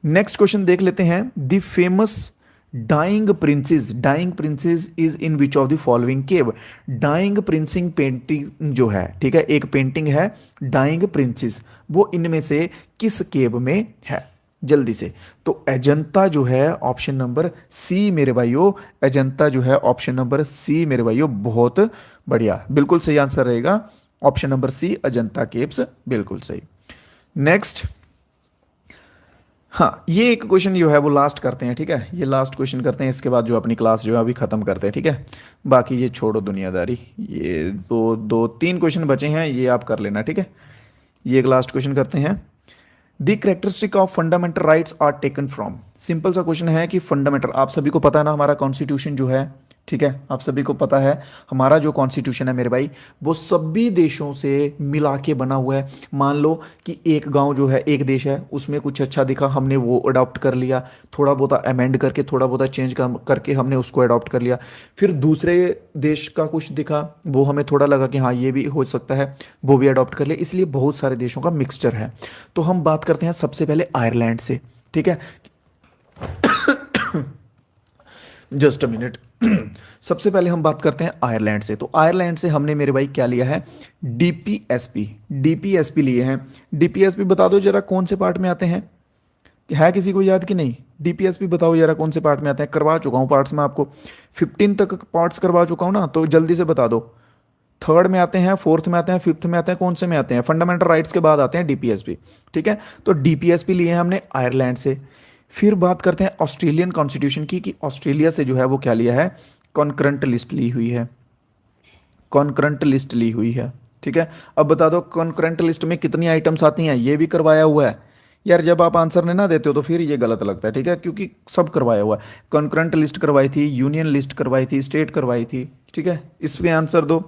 नेक्स्ट क्वेश्चन देख लेते हैं। The famous dying princess is in which of the following cave. Dying princess painting जो है, ठीक है, एक पेंटिंग है डाइंग प्रिंसेस, वो इनमें से किस केव में है? जल्दी से। तो अजंता जो है ऑप्शन नंबर सी मेरे भाइयों, अजंता जो है ऑप्शन नंबर सी मेरे भाइयों, बहुत बढ़िया, बिल्कुल सही आंसर रहेगा option number C, Ajanta caves, बिल्कुल सही। नेक्स्ट, हाँ, ये एक क्वेश्चन जो है वो लास्ट करते हैं। ठीक है, ये लास्ट क्वेश्चन करते हैं, इसके बाद जो अपनी क्लास जो है अभी खत्म करते हैं। ठीक है, बाकी ये छोड़ो दुनियादारी, ये दो दो तीन क्वेश्चन बचे हैं, ये आप कर लेना। ठीक है, ये एक लास्ट क्वेश्चन करते हैं। The characteristic of fundamental rights are taken from. Simple सा क्वेश्चन है कि फंडामेंटल, आप सभी को पता है ना हमारा कॉन्स्टिट्यूशन जो है, ठीक है, आप सभी को पता है हमारा जो कॉन्स्टिट्यूशन है मेरे भाई, वो सभी देशों से मिला के बना हुआ है। मान लो कि एक गांव जो है, एक देश है, उसमें कुछ अच्छा दिखा, हमने वो अडॉप्ट कर लिया, थोड़ा बहुत अमेंड करके, थोड़ा बहुत चेंज करके हमने उसको अडॉप्ट कर लिया। फिर दूसरे देश का कुछ दिखा, वो हमें थोड़ा लगा कि हाँ ये भी हो सकता है, वो भी अडॉप्ट कर लिया। इसलिए बहुत सारे देशों का मिक्सचर है। तो हम बात करते हैं सबसे पहले आयरलैंड से। ठीक है, जस्ट अ मिनट। सबसे पहले हम बात करते हैं आयरलैंड से। तो आयरलैंड से हमने मेरे भाई क्या लिया है? डीपीएसपी। डीपीएसपी लिए हैं। डीपीएसपी बता दो जरा कौन से पार्ट में आते हैं, है किसी को याद कि नहीं? डीपीएसपी बताओ जरा कौन से पार्ट में आते हैं। करवा चुका हूँ पार्ट्स में आपको, 15 तक पार्ट्स करवा चुका हूँ ना, तो जल्दी से बता दो। थर्ड में आते हैं, फोर्थ में आते हैं, फिफ्थ में आते हैं, कौन से में आते हैं? फंडामेंटल राइट्स के बाद आते हैं डीपीएसपी। ठीक है, तो डीपीएसपी लिए हैं हमने आयरलैंड से। फिर बात करते हैं ऑस्ट्रेलियन कॉन्स्टिट्यूशन की, कि ऑस्ट्रेलिया से जो है वो क्या लिया है? कॉन्करेंट लिस्ट ली हुई है। कॉन्करेंट लिस्ट ली हुई है। ठीक है, अब बता दो कॉन्करेंट लिस्ट में कितनी आइटम्स आती हैं? ये भी करवाया हुआ है, यार जब आप आंसर नहीं ना देते हो तो फिर ये गलत लगता है, ठीक है, क्योंकि सब करवाया हुआ है। कॉन्करेंट लिस्ट करवाई थी, यूनियन लिस्ट करवाई थी, स्टेट करवाई थी, ठीक है, इस पे आंसर दो।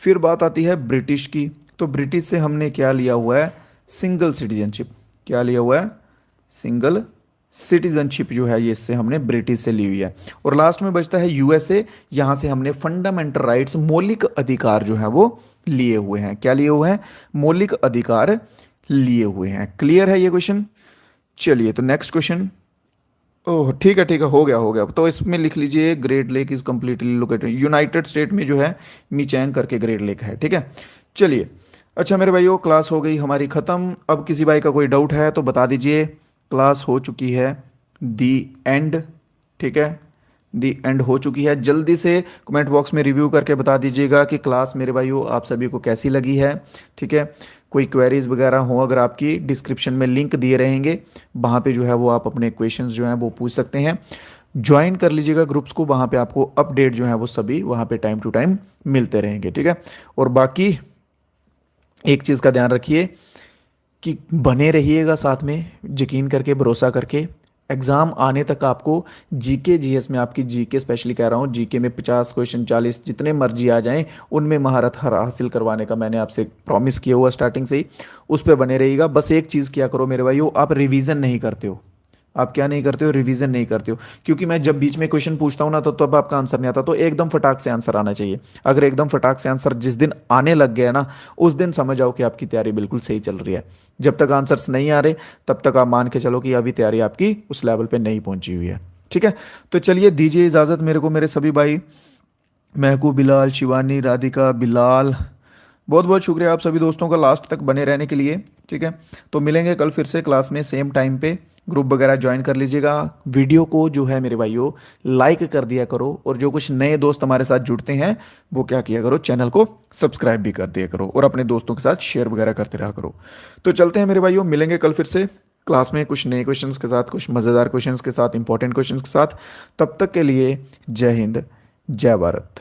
फिर बात आती है ब्रिटिश की, तो ब्रिटिश से हमने क्या लिया हुआ है, सिंगल सिटीजनशिप। क्या लिया हुआ है, सिंगल सिटीजनशिप जो है ये इससे हमने ब्रिटिश से ली हुई है। और लास्ट में बचता है यूएसए, यहाँ से हमने फंडामेंटल राइट्स, मौलिक अधिकार जो है वो लिए हुए हैं। क्या लिए हुए हैं, मौलिक अधिकार लिए हुए हैं। क्लियर है ये क्वेश्चन। चलिए तो नेक्स्ट क्वेश्चन। ओह ठीक है ठीक है, हो गया हो गया। तो इसमें लिख लीजिए great lake is completely located United state में जो है मीचैंग करके ग्रेट लेक है, ठीक है। चलिए अच्छा मेरे भाइयों, क्लास हो गई हमारी ख़त्म। अब किसी भाई का कोई डाउट है तो बता दीजिए, क्लास हो चुकी है दी एंड, ठीक है, दी एंड हो चुकी है। जल्दी से कमेंट बॉक्स में रिव्यू करके बता दीजिएगा कि क्लास मेरे भाइयों आप सभी को कैसी लगी है, ठीक है। कोई क्वेरीज वगैरह हो अगर आपकी, डिस्क्रिप्शन में लिंक दिए रहेंगे, वहाँ पे जो है वो आप अपने क्वेश्चंस जो हैं वो पूछ सकते हैं। ज्वाइन कर लीजिएगा ग्रुप्स को, वहाँ पे आपको अपडेट जो है वो सभी वहाँ पे टाइम टू टाइम मिलते रहेंगे, ठीक है। और बाकी एक चीज़ का ध्यान रखिए कि बने रहिएगा साथ में, यकीन करके भरोसा करके। एग्ज़ाम आने तक आपको जीके जीएस में, आपकी जीके स्पेशली कह रहा हूँ, जीके में 50 क्वेश्चन 40 जितने मर्जी आ जाएं, उनमें महारत हासिल करवाने का मैंने आपसे प्रॉमिस किया हुआ स्टार्टिंग से ही। उस पर बने रहिएगा। बस एक चीज़ किया करो मेरे भाइयों, आप रिवीजन नहीं करते हो। आप क्या नहीं करते हो, रिवीजन नहीं करते हो। क्योंकि मैं जब बीच में क्वेश्चन पूछता हूँ ना तो तब आपका आंसर नहीं आता, तो एकदम फटाक से आंसर आना चाहिए। अगर एकदम फटाक से आंसर जिस दिन आने लग गया ना, उस दिन समझ आओ कि आपकी तैयारी बिल्कुल सही चल रही है। जब तक आंसर्स नहीं आ रहे तब तक आप मान के चलो कि अभी तैयारी आपकी उस लेवल पे नहीं पहुंची हुई है, ठीक है। तो चलिए दीजिए इजाज़त मेरे को, मेरे सभी भाई महकू, बिलाल, शिवानी, राधिका, बिलाल, बहुत बहुत शुक्रिया आप सभी दोस्तों का लास्ट तक बने रहने के लिए, ठीक है। तो मिलेंगे कल फिर से क्लास में सेम टाइम पे। ग्रुप वगैरह ज्वाइन कर लीजिएगा। वीडियो को जो है मेरे भाइयों लाइक कर दिया करो, और जो कुछ नए दोस्त हमारे साथ जुड़ते हैं वो क्या किया करो, चैनल को सब्सक्राइब भी कर दिया करो, और अपने दोस्तों के साथ शेयर वगैरह करते रहा करो। तो चलते हैं मेरे भाइयों, मिलेंगे कल फिर से क्लास में कुछ नए क्वेश्चंस के साथ, कुछ मज़ेदार क्वेश्चंस के साथ, इंपॉर्टेंट क्वेश्चंस के साथ। तब तक के लिए जय हिंद, जय भारत।